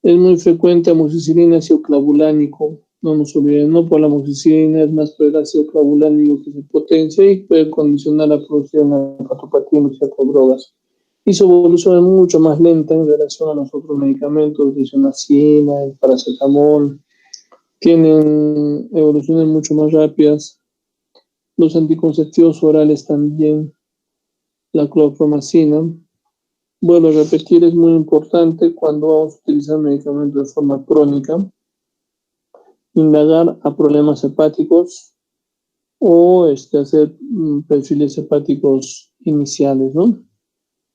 Es muy frecuente amoxicilina ácido clavulánico. No nos olvidemos, no por la amoxicilina, es más por el ácido clavulánico que se potencia y puede condicionar la producción de hepatopatía inducida por drogas. Y su evolución es mucho más lenta en relación a los otros medicamentos, isoniazida, el paracetamol. Tienen evoluciones mucho más rápidas. Los anticonceptivos orales también, la clorpromacina. Vuelvo a repetir, es muy importante cuando vamos a utilizar medicamentos de forma crónica, indagar a problemas hepáticos o hacer perfiles hepáticos iniciales, ¿no?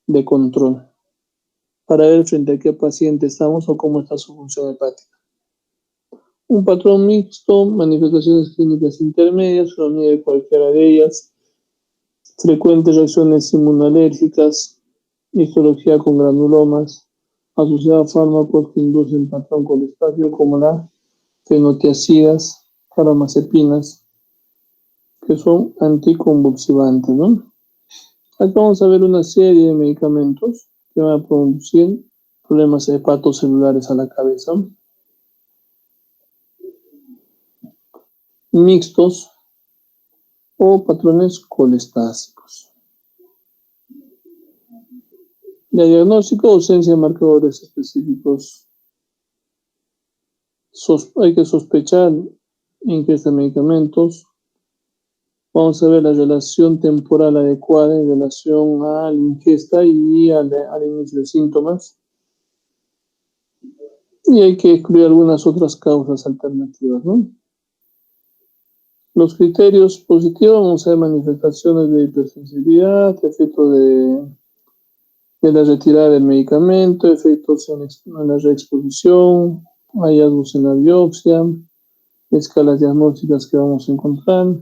De control, para ver frente a qué paciente estamos o cómo está su función hepática. Un patrón mixto, manifestaciones clínicas intermedias, cronía de cualquiera de ellas, frecuentes reacciones inmunológicas, histología con granulomas, asociada a fármacos que inducen patrón colestático como la fenotiacidas, farmacepinas, que son anticonvulsivantes, ¿no? Acá vamos a ver una serie de medicamentos que van a producir problemas hepatocelulares a la cabeza. Mixtos o patrones colestásicos. De diagnóstico, ausencia de marcadores específicos. Hay que sospechar ingesta de medicamentos. Vamos a ver la relación temporal adecuada en relación a la ingesta y al inicio de síntomas. Y hay que excluir algunas otras causas alternativas, ¿no? Los criterios positivos, vamos a ver manifestaciones de hipersensibilidad, efecto de la retirada del medicamento, efectos en la reexposición, hallazgos en la biopsia, escalas diagnósticas que vamos a encontrar.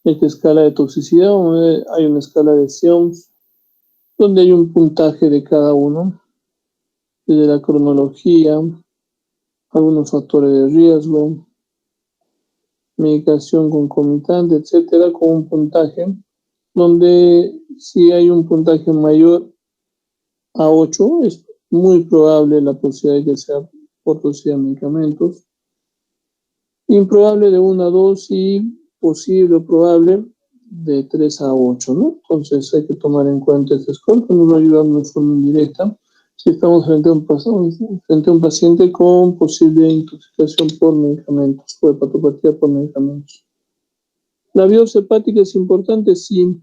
Esta escala de toxicidad, hay una escala de SIOMS, donde hay un puntaje de cada uno. desde la cronología, algunos factores de riesgo, medicación concomitante, etcétera, con un puntaje donde si hay un puntaje mayor a 8 es muy probable la posibilidad de que sea por dosis de medicamentos. Improbable de 1 a 2 y posible o probable de 3 a 8, ¿no? Entonces hay que tomar en cuenta este score que nos va a ayudar de forma indirecta si estamos frente a un paciente con posible intoxicación por medicamentos, o hepatopatía por medicamentos. La biopsia hepática es importante, sí.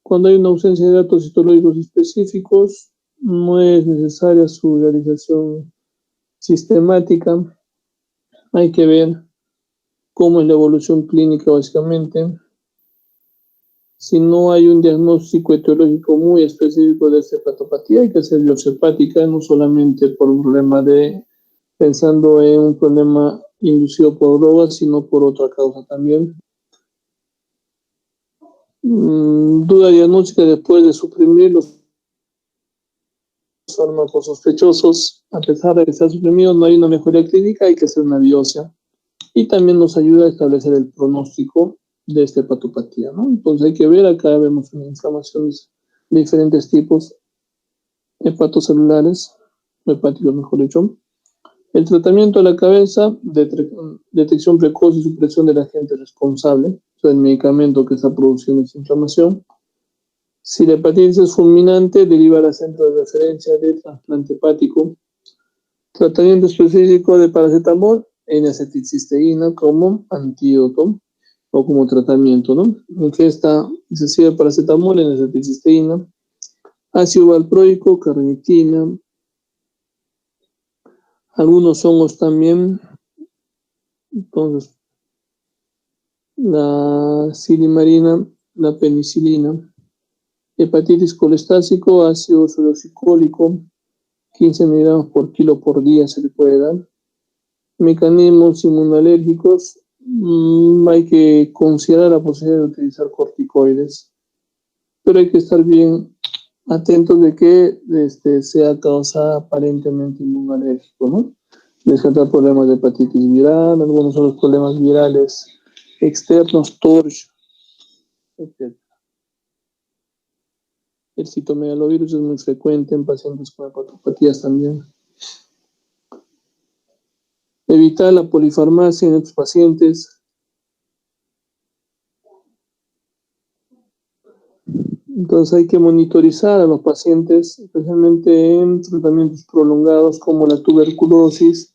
Cuando hay una ausencia de datos histológicos específicos, no es necesaria su realización sistemática. Hay que ver cómo es la evolución clínica básicamente. Si no hay un diagnóstico etiológico muy específico de esta hepatopatía, hay que hacer biopsia hepática, no solamente por un problema pensando en un problema inducido por drogas, sino por otra causa también. Duda diagnóstica después de suprimir los fármacos sospechosos. A pesar de que se ha suprimido, no hay una mejoría clínica, hay que hacer una biopsia. Y también nos ayuda a establecer el pronóstico de esta hepatopatía, ¿no? Entonces hay que ver, acá vemos inflamaciones de diferentes tipos, hepatocelulares, hepáticos mejor dicho. El tratamiento de la cabeza, detección precoz y supresión del agente responsable, o sea, el medicamento que está produciendo esa inflamación. Si la hepatitis es fulminante, derivar al centro de referencia de trasplante hepático. Tratamiento específico de paracetamol, N-acetilcisteína como antídoto o como tratamiento, ¿no? En que está necesidad de paracetamol, N-acetilcisteína, ácido valproico, carnitina, algunos hongos también. Entonces, la silimarina, la penicilina, hepatitis colestásico, ácido uracilcólico, 15 miligramos por kilo por día se le puede dar. Mecanismos inmunológicos, hay que considerar la posibilidad de utilizar corticoides, pero hay que estar bien atentos de que sea causa aparentemente inmunológico, ¿no? Descartar problemas de hepatitis viral, algunos son los problemas virales externos, TORCH, etc. El citomegalovirus es muy frecuente en pacientes con hepatopatías también. Evitar la polifarmacia en estos pacientes. Entonces hay que monitorizar a los pacientes, especialmente en tratamientos prolongados como la tuberculosis.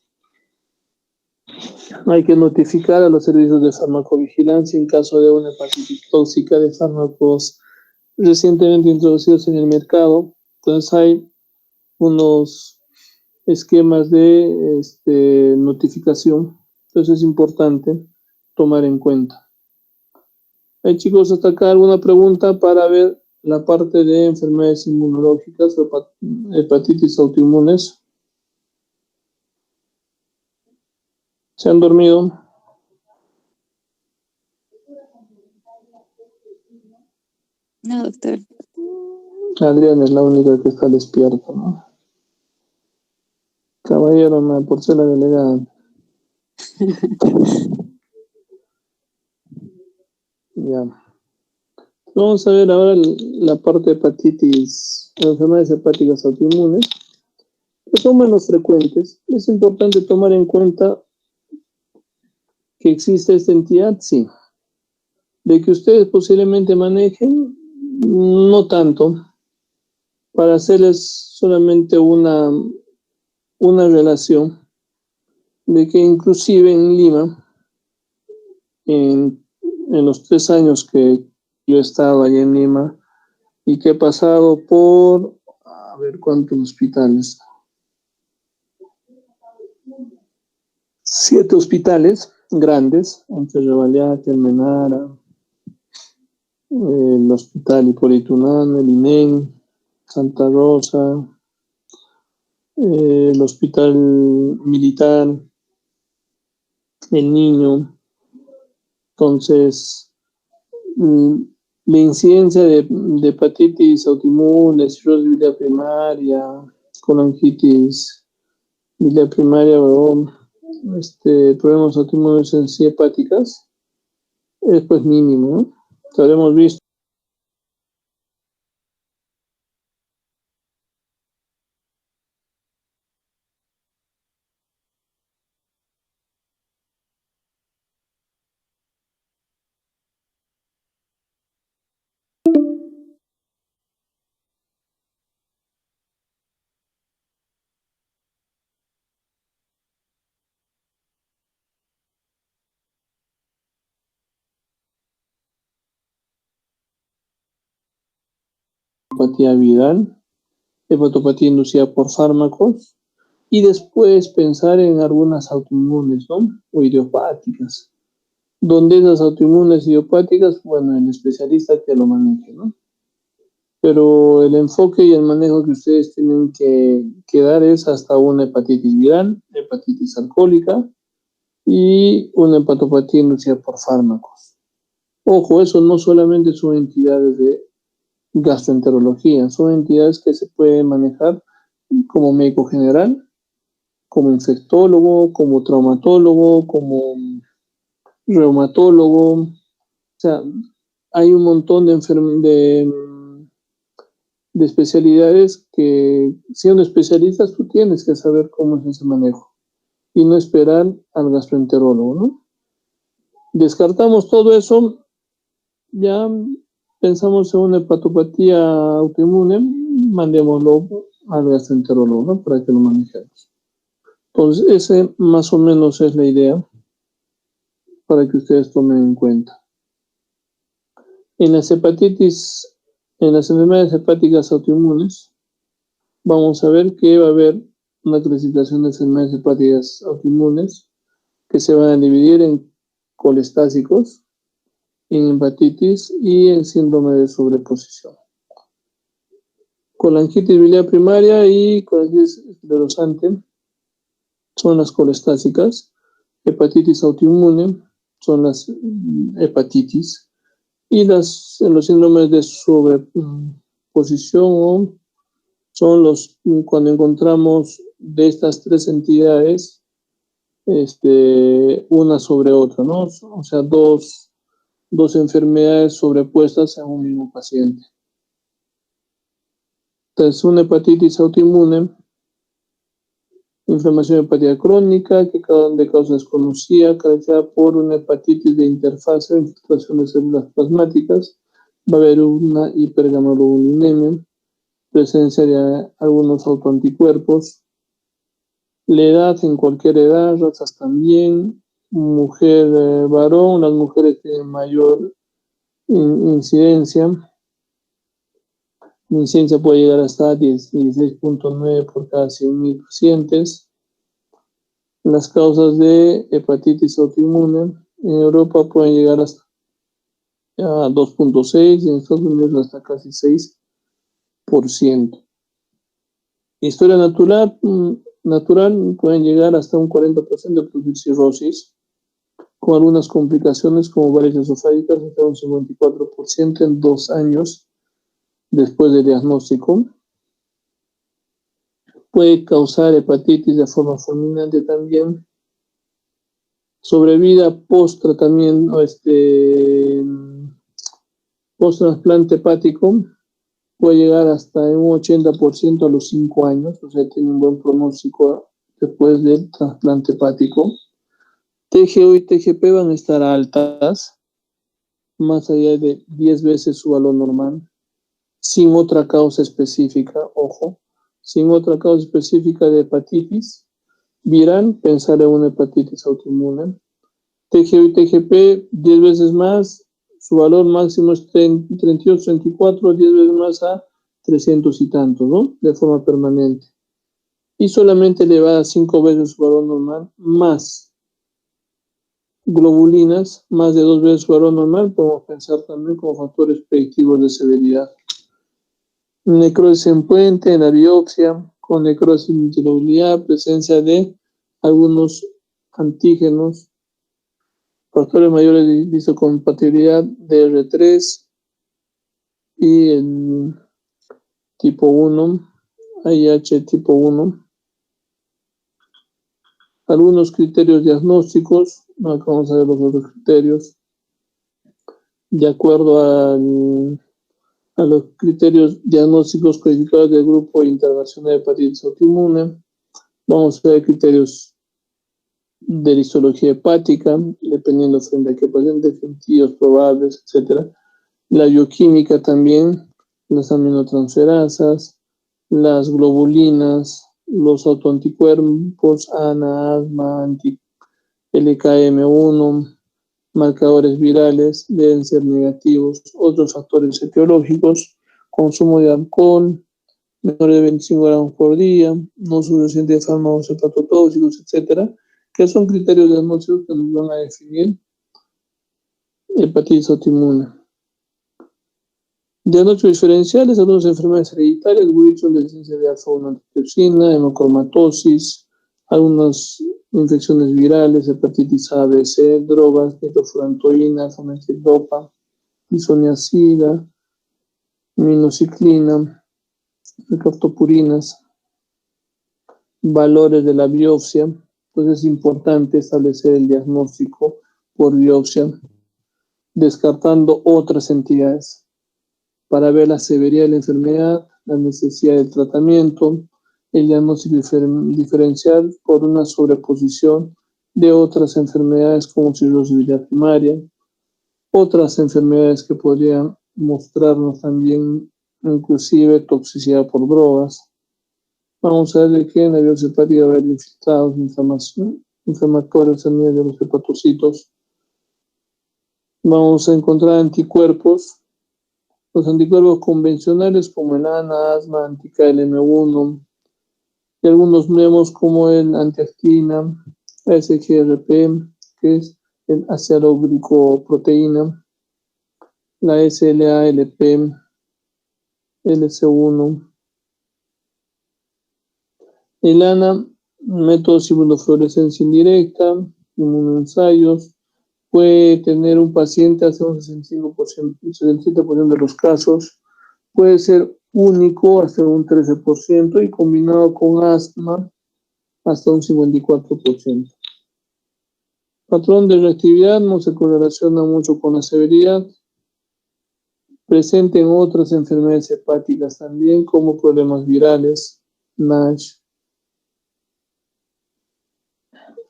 Hay que notificar a los servicios de farmacovigilancia en caso de una hepatitis tóxica de fármacos recientemente introducidos en el mercado. Entonces hay unos esquemas de notificación. Entonces es importante tomar en cuenta. Hay, chicos, hasta acá alguna pregunta para ver la parte de enfermedades inmunológicas, hepatitis autoinmunes. ¿Se han dormido? No, doctor. Adrián es la única que está despierta, ¿no? Caballero, me porté la delegada. Ya. Vamos a ver ahora la parte de hepatitis, enfermedades hepáticas autoinmunes, que son menos frecuentes. Es importante tomar en cuenta que existe esta entidad, sí. De que ustedes posiblemente manejen, no tanto. Para hacerles solamente una relación de que inclusive en Lima, en los 3 años que yo he estado allí en Lima y que he pasado por, a ver cuántos hospitales, 7 hospitales grandes, entre Revalliati, Almenara, el Hospital Hipólito Unanue, el INEM, Santa Rosa, el Hospital Militar, el Niño. Entonces, la incidencia de hepatitis autoinmune, cirrosis biliar primaria, colangitis biliar primaria o problemas autoinmunes en sí hepáticas, es pues mínimo, ¿no? Lo hemos visto. Hepatopatía viral, hepatopatía inducida por fármacos, y después pensar en algunas autoinmunes, ¿no? O idiopáticas. Donde esas autoinmunes idiopáticas, bueno, el especialista que lo maneje, ¿no? Pero el enfoque y el manejo que ustedes tienen que dar es hasta una hepatitis viral, hepatitis alcohólica y una hepatopatía inducida por fármacos. Ojo, eso no solamente son entidades de gastroenterología, son entidades que se pueden manejar como médico general, como infectólogo, como traumatólogo, como reumatólogo. O sea, hay un montón de especialidades que, siendo especialistas, tú tienes que saber cómo es ese manejo y no esperar al gastroenterólogo, ¿no? Descartamos todo eso, ya pensamos en una hepatopatía autoinmune, mandémoslo al gastroenterólogo, ¿no? Para que lo manejemos. Entonces, ese más o menos es la idea para que ustedes tomen en cuenta. En las enfermedades hepáticas autoinmunes, vamos a ver que va a haber una clasificación de enfermedades hepáticas autoinmunes que se van a dividir en colestásicos, en hepatitis y en síndrome de sobreposición. Colangitis biliar primaria y colangitis esclerosante son las colestásicas, hepatitis autoinmune son las hepatitis y los síndromes de sobreposición son cuando encontramos de estas tres entidades una sobre otra, ¿no? O sea, dos enfermedades sobrepuestas en un mismo paciente. Entonces, una hepatitis autoinmune, inflamación hepática crónica, que de causa desconocida, caracterizada por una hepatitis de interfase, infiltración de células plasmáticas, va a haber una hipergamaglobulinemia, presencia de algunos autoanticuerpos, la edad en cualquier edad, razas también, mujer, varón, las mujeres tienen mayor incidencia. La incidencia puede llegar hasta 16.9 por cada 100.000 pacientes. Las causas de hepatitis autoinmune en Europa pueden llegar hasta 2.6 y en Estados Unidos hasta casi 6%. Historia natural pueden llegar hasta un 40% de producir cirrosis, con algunas complicaciones como varices esofágicas hasta un 54% en 2 años después del diagnóstico. Puede causar hepatitis de forma fulminante también. Sobrevida post-tratamiento, post-trasplante hepático, puede llegar hasta un 80% a los 5 años, o sea, tiene un buen pronóstico después del trasplante hepático. TGO y TGP van a estar altas, más allá de 10 veces su valor normal, sin otra causa específica, ojo, sin otra causa específica de hepatitis viral, pensar en una hepatitis autoinmune. TGO y TGP 10 veces más, su valor máximo es 38, 34, 10 veces más a 300 y tantos, ¿no? De forma permanente. Y solamente elevada 5 veces su valor normal, más globulinas, más de 2 veces su valor normal, podemos pensar también como factores predictivos de severidad. Necrosis en puente, en la biopsia, con necrosis multilobular, presencia de algunos antígenos, factores mayores de histocompatibilidad de R3 y el tipo 1, IH tipo 1. Algunos criterios diagnósticos, acá vamos a ver los otros criterios. De acuerdo a los criterios diagnósticos codificados del Grupo Internacional de Hepatitis Autoinmune, vamos a ver criterios de la histología hepática, dependiendo frente a qué paciente, sentidos probables, etc. La bioquímica también, las aminotransferasas, las globulinas, los autoanticuerpos, ANA, asma, LKM1, marcadores virales deben ser negativos. Otros factores etiológicos, consumo de alcohol, menor de 25 gramos por día, no suficiente de fármacos hepatotóxicos, etcétera, que son criterios diagnósticos que nos van a definir hepatitis autoinmune. Diagnósticos diferenciales, algunas enfermedades hereditarias, Wilson, deficiencia de alfa-1 antitioxina, hemocromatosis, algunas infecciones virales, hepatitis A, B, C, drogas, nitrofurantoína, fometildopa, isoniazida, minociclina, mercaptopurinas, valores de la biopsia. Entonces es importante establecer el diagnóstico por biopsia, descartando otras entidades para ver la severidad de la enfermedad, la necesidad del tratamiento, el diagnóstico diferencial por una sobreposición de otras enfermedades como cirrosis biliar primaria, otras enfermedades que podrían mostrarnos también inclusive toxicidad por drogas. Vamos a ver de que en la biopsia hepática va a haber infiltrados, inflamatorios en medio de los hepatocitos. Vamos a encontrar anticuerpos. Los anticuerpos convencionales como el ANA, asma, anti-KLM1 y algunos nuevos como el antiactina, SGRP, que es el acidoglicoproteína, la SLA-LP, LC1. El ANA, métodos inmunofluorescencia indirecta, inmunoensayos, puede tener un paciente hasta un 65%, 67% de los casos, puede ser único hasta un 13% y combinado con asma hasta un 54%. Patrón de reactividad no se correlaciona mucho con la severidad, presente en otras enfermedades hepáticas también como problemas virales, NASH.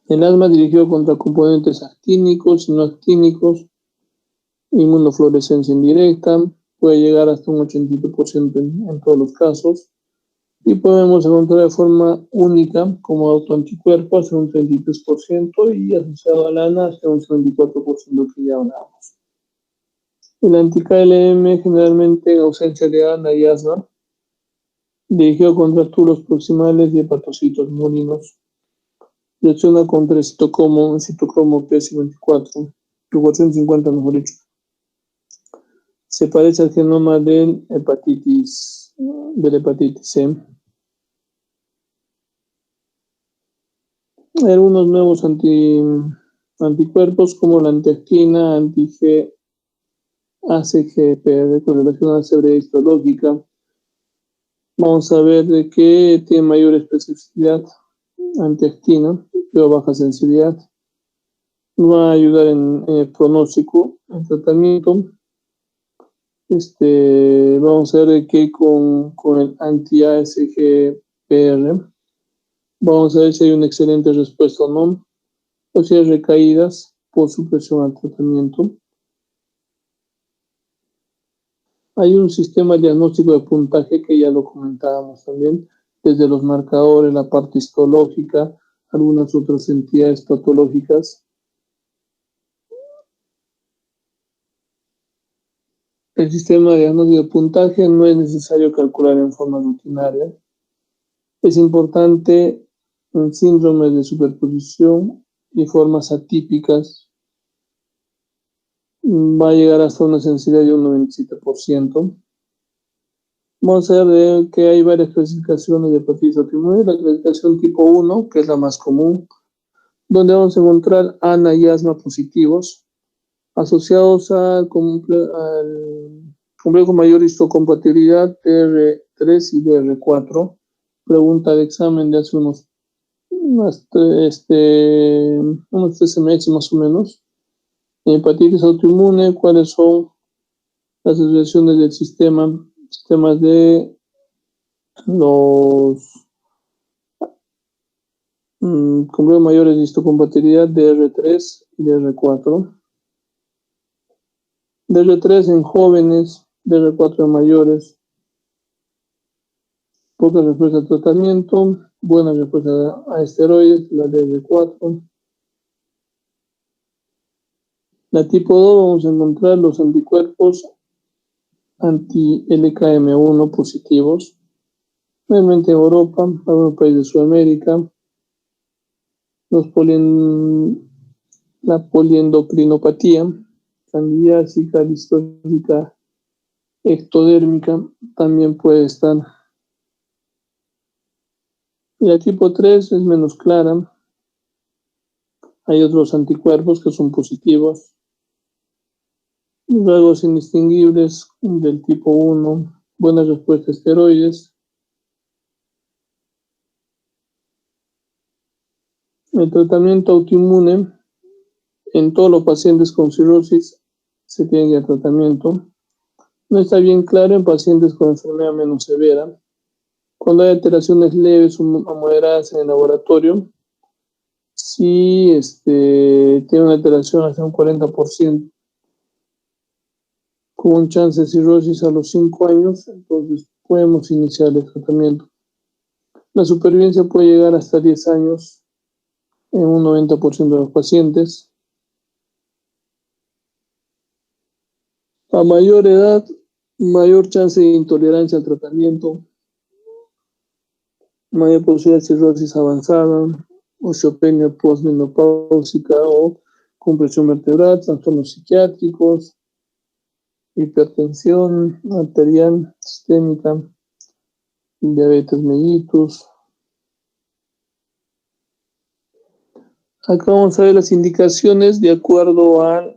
El asma dirigido contra componentes actínicos y no actínicos, inmunofluorescencia indirecta, puede llegar hasta un 82% en todos los casos, y podemos encontrar de forma única como autoanticuerpo hasta un 33% y asociado al ANA hasta un 74% que ya hablamos. El anti-KLM generalmente en ausencia de ANA y asma, dirigido contra túbulos proximales y hepatocitos molinos. Reacciona contra el citocromo P54, proporción 50 mejor dicho. Se parece al genoma de la hepatitis C. Hay algunos nuevos anticuerpos como la antiactina, anti-ACGPR con relación a la severidad histológica. Vamos a ver de qué tiene mayor especificidad. Antiactina, pero baja sensibilidad. Va a ayudar en el pronóstico, en tratamiento. Vamos a ver de qué con el anti-ASGPR. Vamos a ver si hay una excelente respuesta o no, o si hay recaídas por supresión al tratamiento. Hay un sistema diagnóstico de puntaje que ya lo comentábamos también, desde los marcadores, la parte histológica, algunas otras entidades patológicas. El sistema de diagnóstico de puntaje no es necesario calcular en forma rutinaria. Es importante en síndromes de superposición y formas atípicas. Va a llegar hasta una sensibilidad de un 97%. Vamos a ver que hay varias clasificaciones de hepatitis autoinmune. La clasificación tipo 1, que es la más común, donde vamos a encontrar ANA y asma positivos, asociados al complejo mayor histocompatibilidad DR3 y DR4, pregunta de examen de hace unos 13 meses más o menos. Hepatitis autoinmune, ¿cuáles son las asociaciones del sistemas de los complejos mayores de histocompatibilidad DR3 y DR4? DR3 en jóvenes, DR4 en mayores, poca respuesta al tratamiento, buena respuesta a esteroides, la DR4. La tipo 2 vamos a encontrar los anticuerpos anti-LKM1 positivos, realmente en Europa, algunos países de Sudamérica, la poliendocrinopatía, candidiásica, listólica, ectodérmica, también puede estar. Y la tipo 3 es menos clara. Hay otros anticuerpos que son positivos. Rasgos indistinguibles del tipo 1, buena respuesta a esteroides. El tratamiento autoinmune, en todos los pacientes con cirrosis se tiene que dar tratamiento. No está bien claro en pacientes con enfermedad menos severa. Cuando hay alteraciones leves o moderadas en el laboratorio, si tiene una alteración hasta un 40%, con un chance de cirrosis a los 5 años, entonces podemos iniciar el tratamiento. La supervivencia puede llegar hasta 10 años en un 90% de los pacientes. A mayor edad, mayor chance de intolerancia al tratamiento, mayor posibilidad de cirrosis avanzada, osteopenia postmenopáusica o compresión vertebral, trastornos psiquiátricos, hipertensión arterial sistémica, diabetes mellitus. Acá vamos a ver las indicaciones de acuerdo a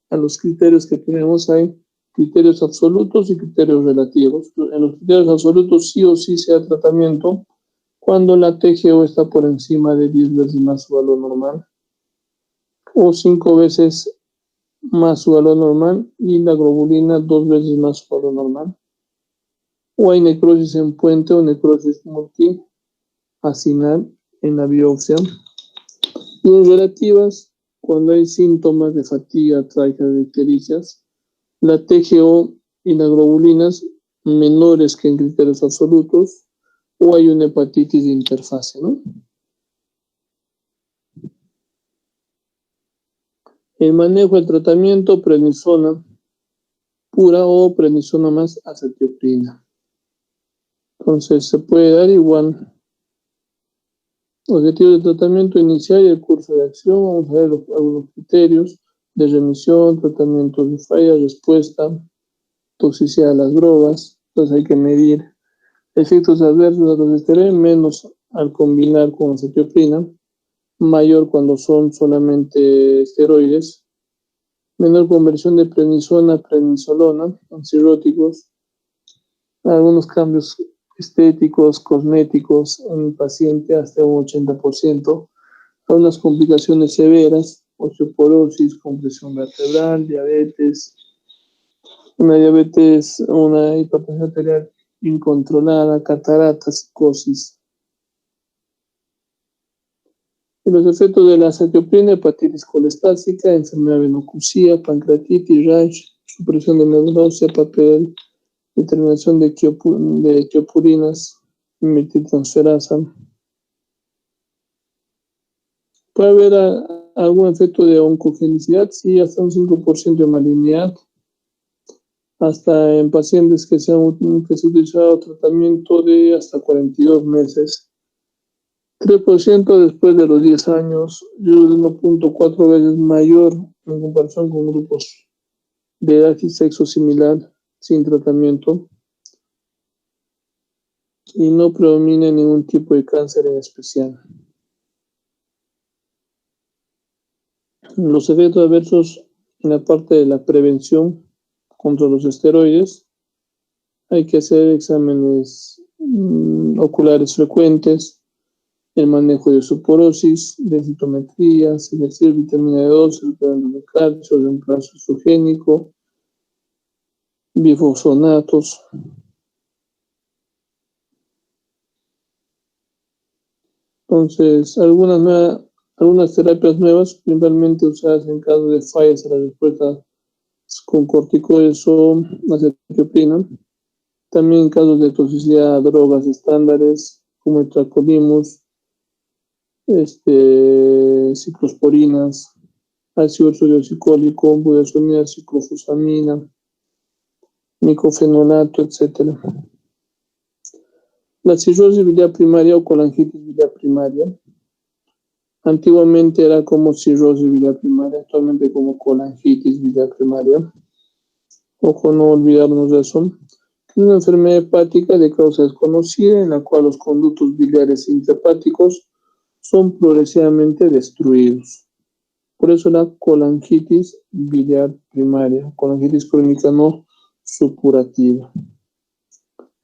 los criterios que tenemos. Hay criterios absolutos y criterios relativos. En los criterios absolutos sí o sí se da tratamiento cuando la TGO está por encima de 10 veces más su valor normal o 5 veces más su valor normal y la globulina 2 veces más su valor normal, o hay necrosis en puente o necrosis multiacinal en la biopsia. Y en relativas, cuando hay síntomas de fatiga, trágica de ictericias, la TGO y las globulinas menores que en criterios absolutos, o hay una hepatitis de interfase, ¿no? El manejo del tratamiento, prednisona pura o prednisona más acetioprina. Entonces se puede dar igual. Objetivos de tratamiento inicial y el curso de acción. Vamos a ver algunos criterios de remisión, tratamiento de falla, respuesta, toxicidad de las drogas. Entonces hay que medir efectos adversos a los esteroides, menos al combinar con acetioprina, mayor cuando son solamente esteroides, menor conversión de prednisona a prednisolona, antirróticos, algunos cambios estéticos, cosméticos en el paciente hasta un 80%, algunas complicaciones severas, osteoporosis, compresión vertebral, diabetes, una hipertensión arterial incontrolada, catarata, psicosis. Y los efectos de la acetioprina, hepatitis colestática, enfermedad venococía, pancreatitis, rash, supresión de neurocitosis, papel, determinación de tiopurinas, metiltransferasa. Puede haber algún efecto de oncogenicidad, sí, hasta un 5% de malignidad, hasta en pacientes que se ha utilizado tratamiento de hasta 42 meses. 3% después de los 10 años, y 1.4 veces mayor en comparación con grupos de edad y sexo similar sin tratamiento, y no predomina ningún tipo de cáncer en especial. Los efectos adversos en la parte de la prevención contra los esteroides, hay que hacer exámenes oculares frecuentes, el manejo de osteoporosis, densitometrías, ejercicio de vitamina D2, recuperando de calcio, reemplazo estrogénico, bifosfonatos. Entonces, algunas terapias nuevas, principalmente usadas en caso de fallas a la respuesta con corticoides son la cetioprina. También en casos de toxicidad a drogas estándares como el tacrolimus, ciclosporinas, ácido ursodeoxicólico, budesonida, ciclofosfamina, micofenolato, etc. La cirrosis biliar primaria o colangitis biliar primaria. Antiguamente era como cirrosis biliar primaria, actualmente como colangitis biliar primaria. Ojo, no olvidarnos de eso. Es una enfermedad hepática de causa desconocida en la cual los conductos biliares intrahepáticos son progresivamente destruidos. Por eso la colangitis biliar primaria, colangitis crónica no supurativa.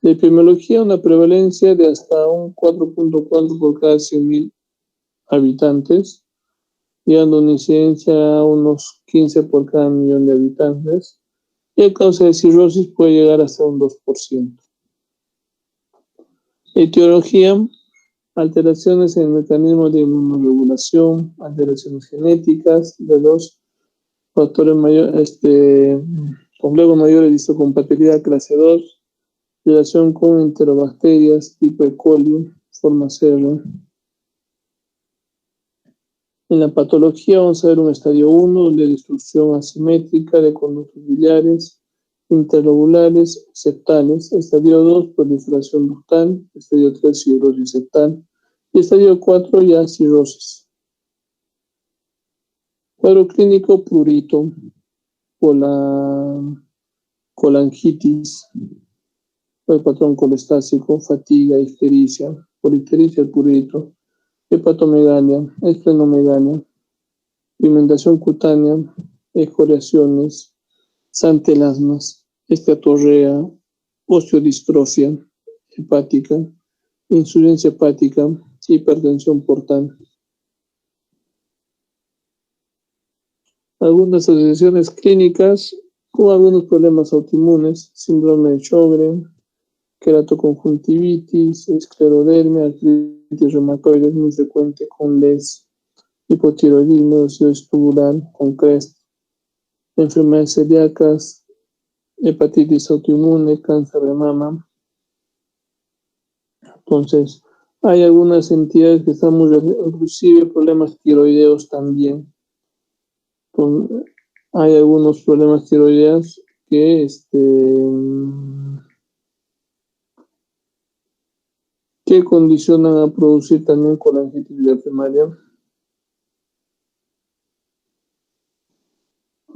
De epidemiología, una prevalencia de hasta un 4.4 por cada 100.000 habitantes, llegando a una incidencia a unos 15 por cada millón de habitantes, y a causa de cirrosis puede llegar hasta un 2%. Etiología, alteraciones en el mecanismo de inmunoregulación, alteraciones genéticas de los factores mayores, complejos mayores de histocompatibilidad clase 2, relación con enterobacterias tipo E. coli, forma 0. En la patología vamos a ver un estadio 1 de destrucción asimétrica de conductos biliares, interlobulares, septales. Estadio 2, proliferación ductal. Estadio 3, cirrosis septal. Y estadio 4, ya cirrosis. Cuadro clínico, prurito, colangitis, el patrón colestásico, fatiga, ictericia, polictericia, prurito, hepatomegalia, esplenomegalia, pigmentación cutánea, escoriaciones, santelasmas, esteatorrea, osteodistrofia hepática, insuficiencia hepática, hipertensión portal. Algunas asociaciones clínicas con algunos problemas autoinmunes, síndrome de Sjögren, queratoconjuntivitis, esclerodermia, artritis reumatoide es muy frecuente con LES, hipotiroidismo, óxidos tubular, con CREST, enfermedades celíacas, hepatitis autoinmune, cáncer de mama. Entonces, hay algunas entidades que están muy, inclusive problemas tiroideos también. Hay algunos problemas tiroideos que condicionan a producir también colangitis biliar primaria.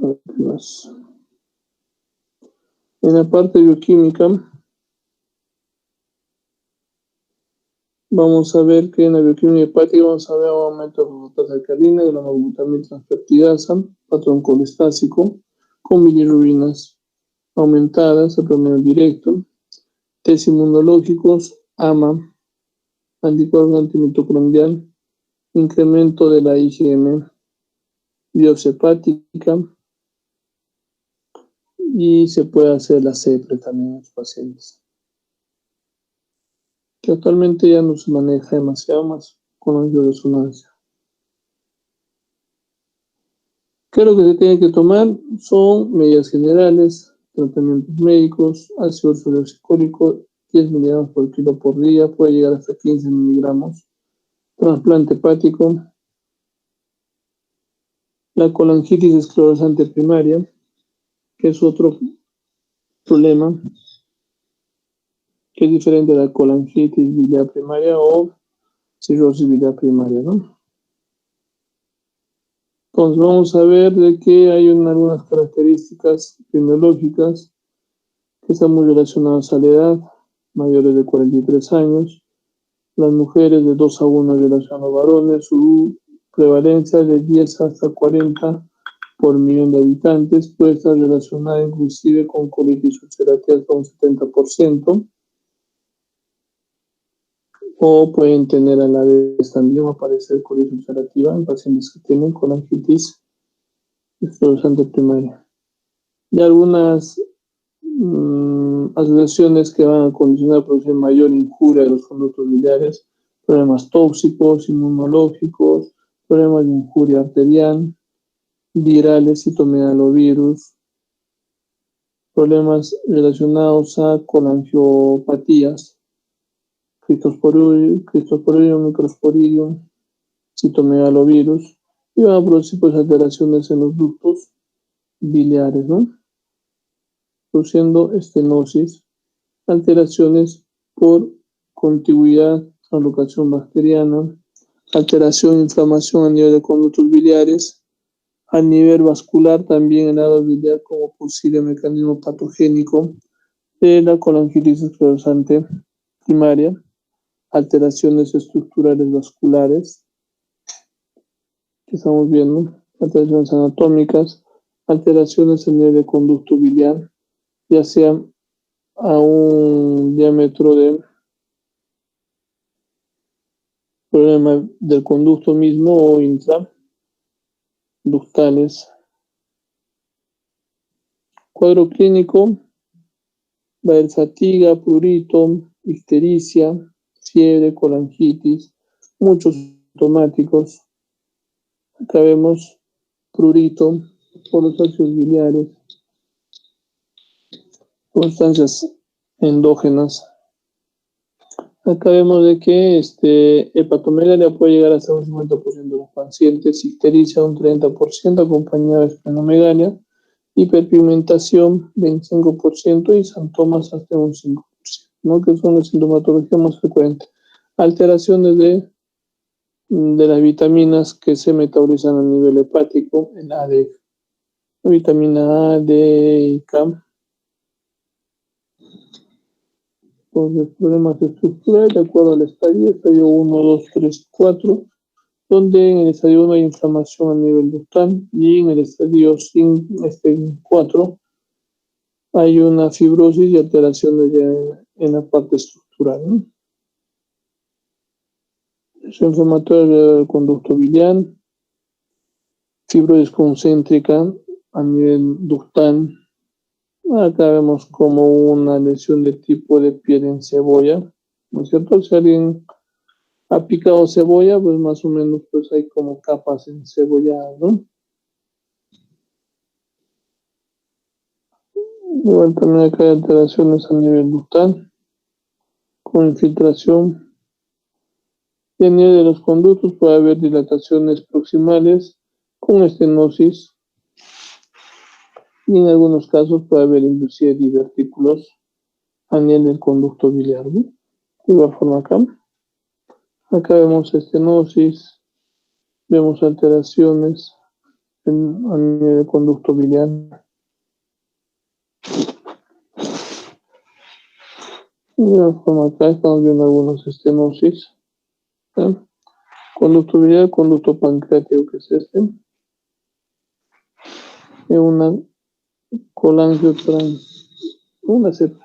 A ver qué más. En la parte bioquímica, vamos a ver que en la bioquímica hepática vamos a ver un aumento de fosfatasa alcalina, de la glutamin transfertidasa, patrón colestásico, con bilirrubinas aumentadas, el promedio directo, test inmunológicos, AMA, anticuerpos antimitocondrial, incremento de la IgM, biopsia hepática, y se puede hacer la CEPRE también en los pacientes, que actualmente ya no se maneja demasiado más con la resonancia. ¿Qué es lo que se tiene que tomar? Son medidas generales, tratamientos médicos, ácido ursodeoxicólico, 10 miligramos por kilo por día, puede llegar hasta 15 miligramos. Trasplante hepático, la colangitis esclerosante primaria, que es otro problema, que es diferente de la colangitis biliar primaria o cirrosis biliar primaria, ¿no? Entonces vamos a ver de que hay algunas características epidemiológicas que están muy relacionadas a la edad, mayores de 43 años, las mujeres de 2 a 1 en relación a los varones, su prevalencia de 10 hasta 40 por millón de habitantes, puede estar relacionada inclusive con colitis ulcerativa hasta un 70%. o pueden tener a la vez también aparecer colitis ulcerativa en pacientes que tienen colangitis esclerosante primaria. Y algunas asociaciones que van a condicionar producir mayor injuria de los conductos biliares, problemas tóxicos, inmunológicos, problemas de injuria arterial, virales, citomegalovirus, problemas relacionados a colangiopatías, Cryptosporidium, Microsporidium, citomegalovirus, y van a producir pues alteraciones en los ductos biliares, ¿no? Produciendo estenosis, alteraciones por contigüidad a locación bacteriana, alteración e inflamación a nivel de conductos biliares, a nivel vascular también el lado biliar como posible mecanismo patogénico de la colangitis esclerosante primaria, alteraciones estructurales vasculares que estamos viendo, alteraciones anatómicas, alteraciones a nivel de conducto biliar, ya sea a un diámetro de problema del conducto mismo o intraductales. Cuadro clínico: va a haber fatiga, prurito, ictericia, fiebre, colangitis, muchos sintomáticos. Acá vemos prurito por los ácidos biliares, constancias endógenas. Acá vemos de que hepatomegalia puede llegar hasta un 50% de los pacientes, ictericia un 30% acompañada de esplenomegalia, hiperpigmentación 25% y santomas hasta un 5%, ¿no? Que son las sintomatologías más frecuentes. Alteraciones de las vitaminas que se metabolizan a nivel hepático, el AD, la vitamina A, D y K. Entonces, problemas estructurales de acuerdo al estadio 1, 2, 3, 4, donde en el estadio 1 hay inflamación a nivel ductal y en el estadio 4 hay una fibrosis y alteraciones en la parte estructural, ¿no? Es inflamatoria del conducto biliar, fibrosis concéntrica a nivel ductal. Acá vemos como una lesión de tipo de piel en cebolla, ¿no es cierto? Si alguien ha picado cebolla, pues más o menos pues hay como capas encebolladas, ¿no? Igual también acá hay alteraciones a nivel ductal, con infiltración. Y a nivel de los conductos puede haber dilataciones proximales con estenosis. Y en algunos casos puede haber inclusive divertículos a nivel del conducto biliar, ¿no? De igual forma acá vemos estenosis, vemos alteraciones a nivel del conducto biliar. De igual forma acá estamos viendo algunos estenosis, ¿sí? Conducto biliar, conducto pancreático, que es y una colangiotrans, una sepre.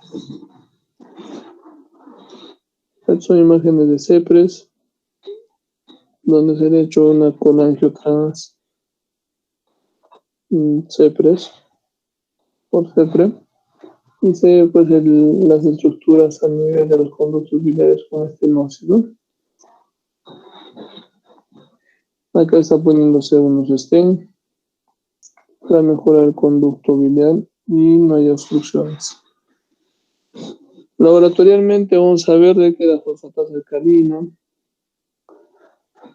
Estas son imágenes de sepres, donde se ha hecho una colangiotrans sepres por sepre, y se ve pues las estructuras a nivel de los conductos biliares con estenosis, ¿no? Acá está poniéndose unos stent para mejorar el conducto biliar y no hay obstrucciones. Laboratorialmente vamos a ver de que la fosfatasa alcalina,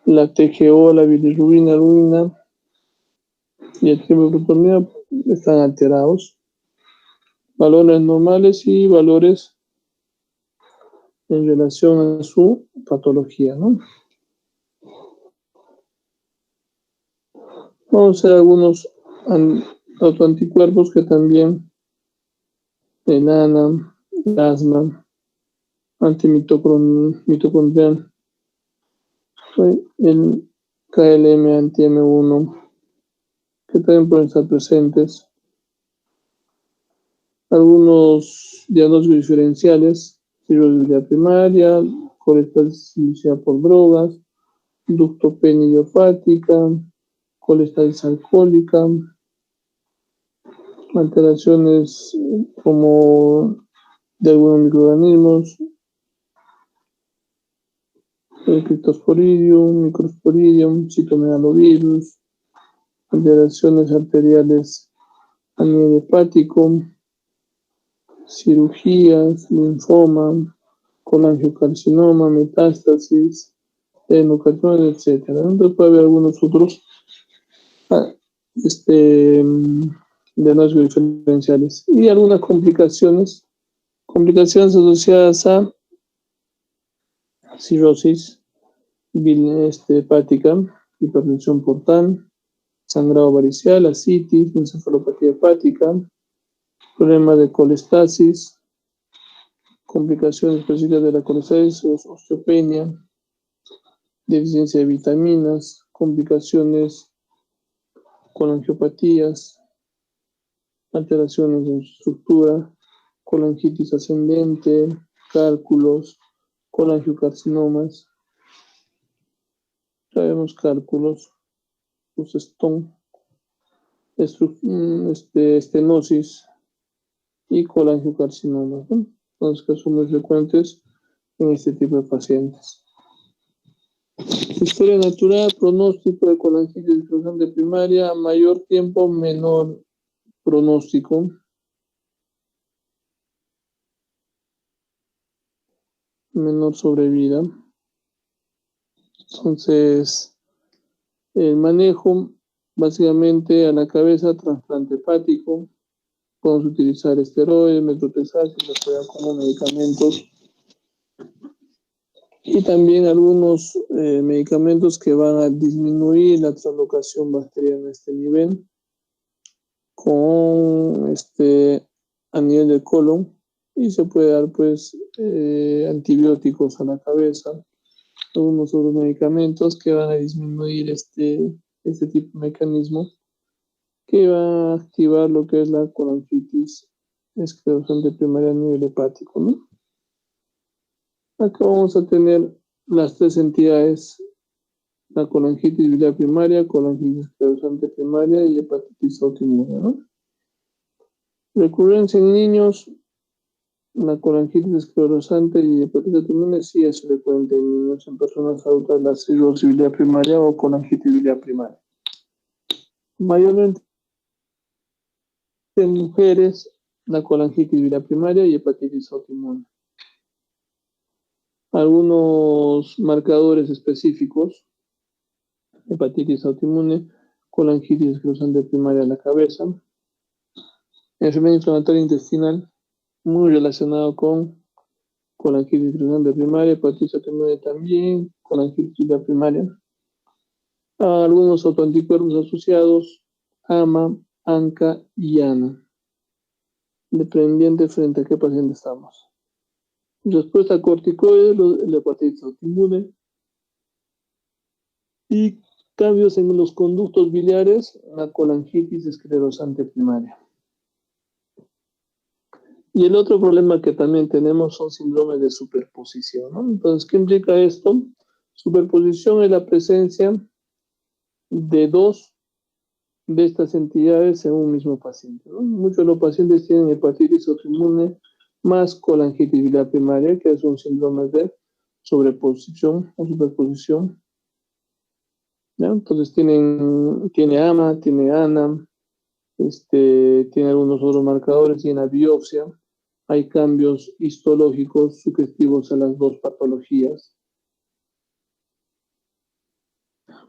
la TGO, la bilirrubina, albumina y el tribuglutamina están alterados. Valores normales y valores en relación a su patología, ¿no? Vamos a hacer algunos autoanticuerpos que también el ANA, el asma, antimitocondrial, el KLM anti-M1, que también pueden estar presentes. Algunos diagnósticos diferenciales: cirrosis biliar primaria, colestasis inducida por drogas, ductopenia idiopática, colestasis alcohólica, alteraciones como de algunos microorganismos, Cryptosporidium, Microsporidium, citomegalovirus, alteraciones arteriales a nivel hepático, cirugías, linfoma, colangiocarcinoma, metástasis, adenocarcinoma, etc. Entonces puede haber algunos otros diagnósticos diferenciales y algunas complicaciones asociadas a cirrosis hepática, hipertensión portal, sangrado varicial, ascitis, encefalopatía hepática, problemas de colestasis, complicaciones específicas de la colestasis, osteopenia, deficiencia de vitaminas, complicaciones colangiopatías, alteraciones en su estructura, colangitis ascendente, cálculos, colangiocarcinomas, sabemos cálculos, estenosis y colangiocarcinomas, ¿no? Entonces, que son muy frecuentes en este tipo de pacientes. Historia natural, pronóstico de colangitis esclerosante primaria, mayor tiempo, menor pronóstico. Menor sobrevida. Entonces, el manejo, básicamente a la cabeza, trasplante hepático. Podemos utilizar esteroides, metotrexato, que se apoyan como medicamentos. Y también algunos medicamentos que van a disminuir la translocación bacteriana a este nivel, con a nivel del colon, y se puede dar pues antibióticos a la cabeza, algunos otros medicamentos que van a disminuir este tipo de mecanismo que va a activar lo que es la colangitis esclerosante primaria a nivel hepático, ¿no? Acá vamos a tener las tres entidades: la colangitis biliar primaria, colangitis esclerosante primaria y hepatitis autoinmune, ¿no? Recurrencia en niños, la colangitis esclerosante y hepatitis autoinmune sí es frecuente en niños. En personas adultas, la cirrosis biliar primaria o colangitis biliar primaria. Mayormente en mujeres, la colangitis biliar primaria y hepatitis autoinmune. Algunos marcadores específicos: hepatitis autoinmune, colangitis esclerosante primaria de la cabeza, enfermedad inflamatoria intestinal, muy relacionado con colangitis esclerosante primaria, hepatitis autoinmune también, colangitis biliar primaria. Algunos autoanticuerpos asociados, AMA, ANCA y ANA, dependiente frente a qué paciente estamos. Respuesta a corticoides, la hepatitis autoinmune, y cambios en los conductos biliares, la colangitis esclerosante primaria. Y el otro problema que también tenemos son síndromes de superposición, ¿no? Entonces, ¿qué implica esto? Superposición es la presencia de dos de estas entidades en un mismo paciente, ¿no? Muchos de los pacientes tienen hepatitis autoinmune más colangitis biliar primaria, que es un síndrome de sobreposición o superposición, ¿ya? Entonces tiene AMA, tiene ANA, tiene algunos otros marcadores, y en la biopsia hay cambios histológicos sugestivos a las dos patologías.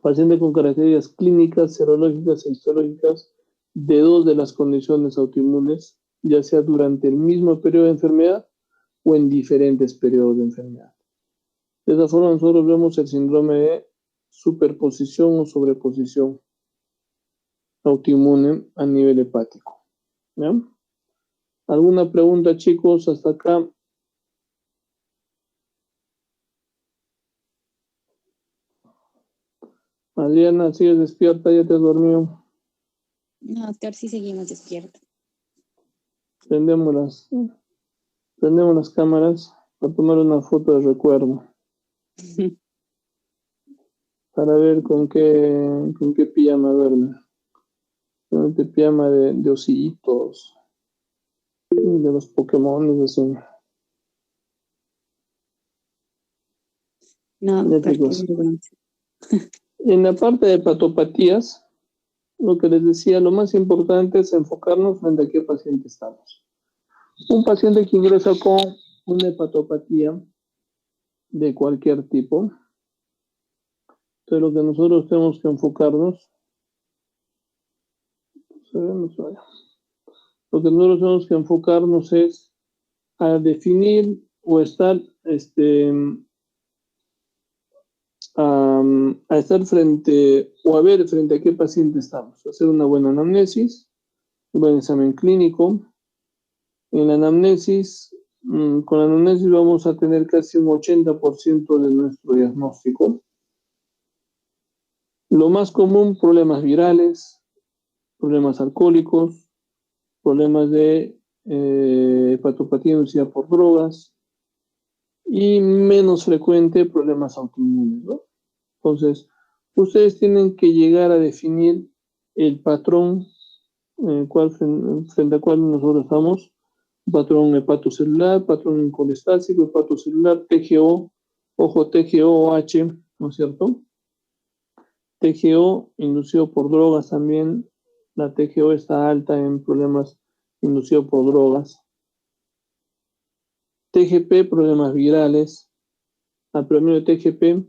Paciente con características clínicas, serológicas e histológicas de dos de las condiciones autoinmunes, ya sea durante el mismo periodo de enfermedad o en diferentes periodos de enfermedad. De esa forma nosotros vemos el síndrome de superposición o sobreposición autoinmune a nivel hepático, ¿ya? ¿Alguna pregunta, chicos, hasta acá? Adriana, ¿sigues despierta? ¿Ya te has dormido? No, doctor, sí seguimos despiertos. Prendemos las cámaras para tomar una foto de recuerdo. para ver con qué pijama verla. Con este pijama de ositos, de los Pokémon, así. No, Ya, doctor, qué chicos. vergüenza. En la parte de patopatías, lo que les decía, lo más importante es enfocarnos en de qué paciente estamos. Un paciente que ingresa con una hepatopatía de cualquier tipo, entonces lo que nosotros tenemos que enfocarnos, lo que nosotros tenemos que enfocarnos es a definir o estar, a estar frente o a ver frente a qué paciente estamos, hacer una buena anamnesis, un buen examen clínico. En la anamnesis, con la anamnesis vamos a tener casi un 80% de nuestro diagnóstico. Lo más común, problemas virales, problemas alcohólicos, problemas de hepatopatía inducida por drogas y menos frecuente problemas autoinmunes, ¿no? Entonces, ustedes tienen que llegar a definir el patrón frente al cual nosotros estamos, patrón hepatocelular, patrón incolestásico, hepatocelular, TGO, ojo, TGO-H, ¿no es cierto? TGO inducido por drogas también, la TGO está alta en problemas inducidos por drogas. TGP, problemas virales, al promedio de TGP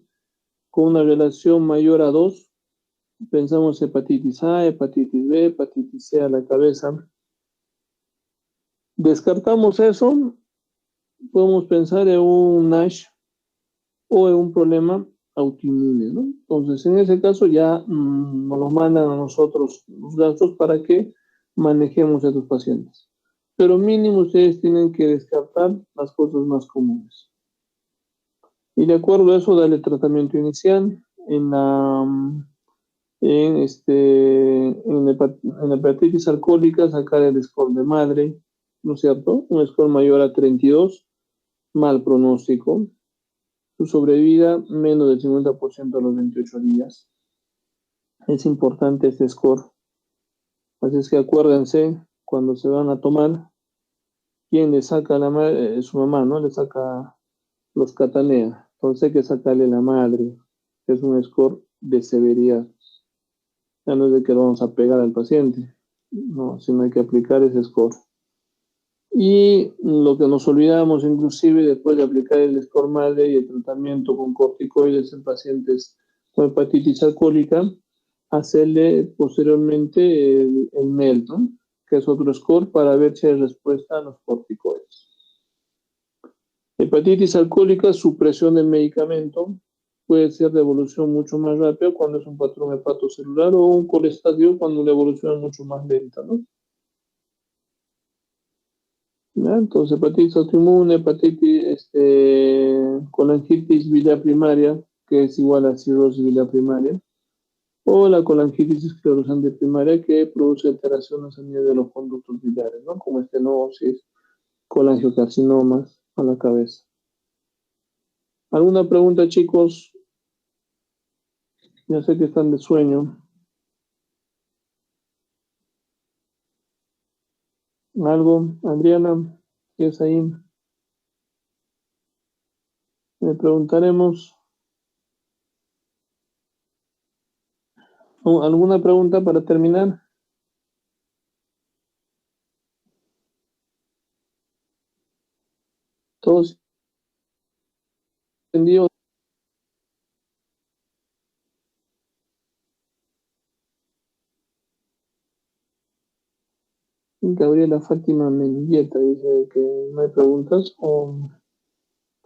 con una relación mayor a 2, pensamos hepatitis A, hepatitis B, hepatitis C a la cabeza. Descartamos eso, podemos pensar en un NASH o en un problema autoinmune, ¿no? Entonces, en ese caso ya nos mandan a nosotros los gastos para que manejemos a estos pacientes. Pero mínimo ustedes tienen que descartar las cosas más comunes. Y de acuerdo a eso, darle tratamiento inicial en la en hepatitis alcohólica, sacar el score de madre, ¿no es cierto? Un score mayor a 32, mal pronóstico. Su sobrevida menos del 50% a los 28 días. Es importante este score. Así es que acuérdense, cuando se van a tomar, ¿quién le saca a la madre? Su mamá, ¿no? Le saca, los catanea. Entonces hay que sacarle la madre, que es un score de severidad. Ya no es de que lo vamos a pegar al paciente, no, sino hay que aplicar ese score. Y lo que nos olvidamos, inclusive después de aplicar el score madre y el tratamiento con corticoides en pacientes con hepatitis alcohólica, hacerle posteriormente el MEL, ¿no? Que es otro score para ver si hay respuesta a los corticoides. Hepatitis alcohólica, supresión del medicamento, puede ser de evolución mucho más rápida cuando es un patrón hepatocelular o un colestadio cuando la evolución es mucho más lenta, ¿no? ¿Ya? Entonces, hepatitis autoinmune, hepatitis, colangitis biliar primaria, que es igual a cirrosis biliar primaria, o la colangitis esclerosante primaria, que produce alteraciones a nivel de los conductos biliares, ¿no? Como estenosis, colangiocarcinomas a la cabeza. ¿Alguna pregunta, chicos? Ya sé que están de sueño. ¿Algo? Adriana, ¿qué es ahí? Le preguntaremos. ¿Alguna pregunta para terminar? ¿Todos entendidos? Gabriela Fátima Mendieta dice que no hay preguntas o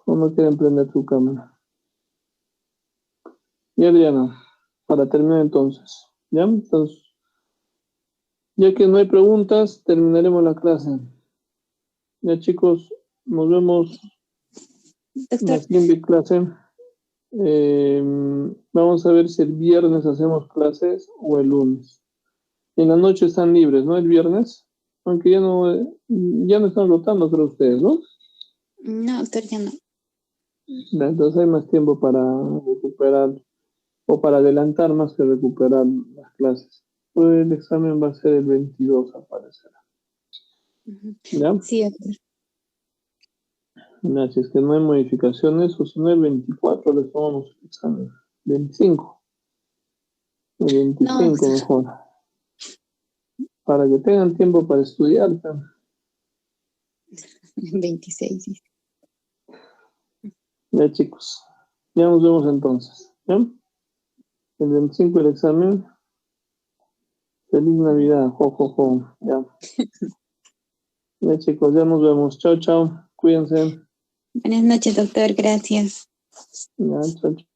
no quieren prender tu cámara. Y Adriana, para terminar entonces. ¿Ya? Entonces, ya que no hay preguntas, terminaremos la clase. Ya, chicos, nos vemos en la Doctor, siguiente clase. Vamos a ver si el viernes hacemos clases o el lunes. En la noche están libres, ¿no? El viernes. Aunque ya no están rotando, creo ustedes, ¿no? no, doctor, ya no. Ya, entonces hay más tiempo para recuperar o para adelantar más que recuperar las clases. Pues el examen va a ser el 22, aparecerá. Ujú. ¿Ya? Sí, doctor. Ya, si es que no hay modificaciones, o si no el 24 les tomamos el examen. 25. El No, 25 doctor. mejor. Para que tengan tiempo para estudiar. ¿No? 26. Sí. Ya, chicos. Ya nos vemos entonces. ¿Ya? El 25 el examen. Feliz Navidad. Jo, jo, jo. Ya. Ya, chicos, ya nos vemos. Chao, chao. Cuídense. Buenas noches, doctor. Gracias. Ya, chao, chao.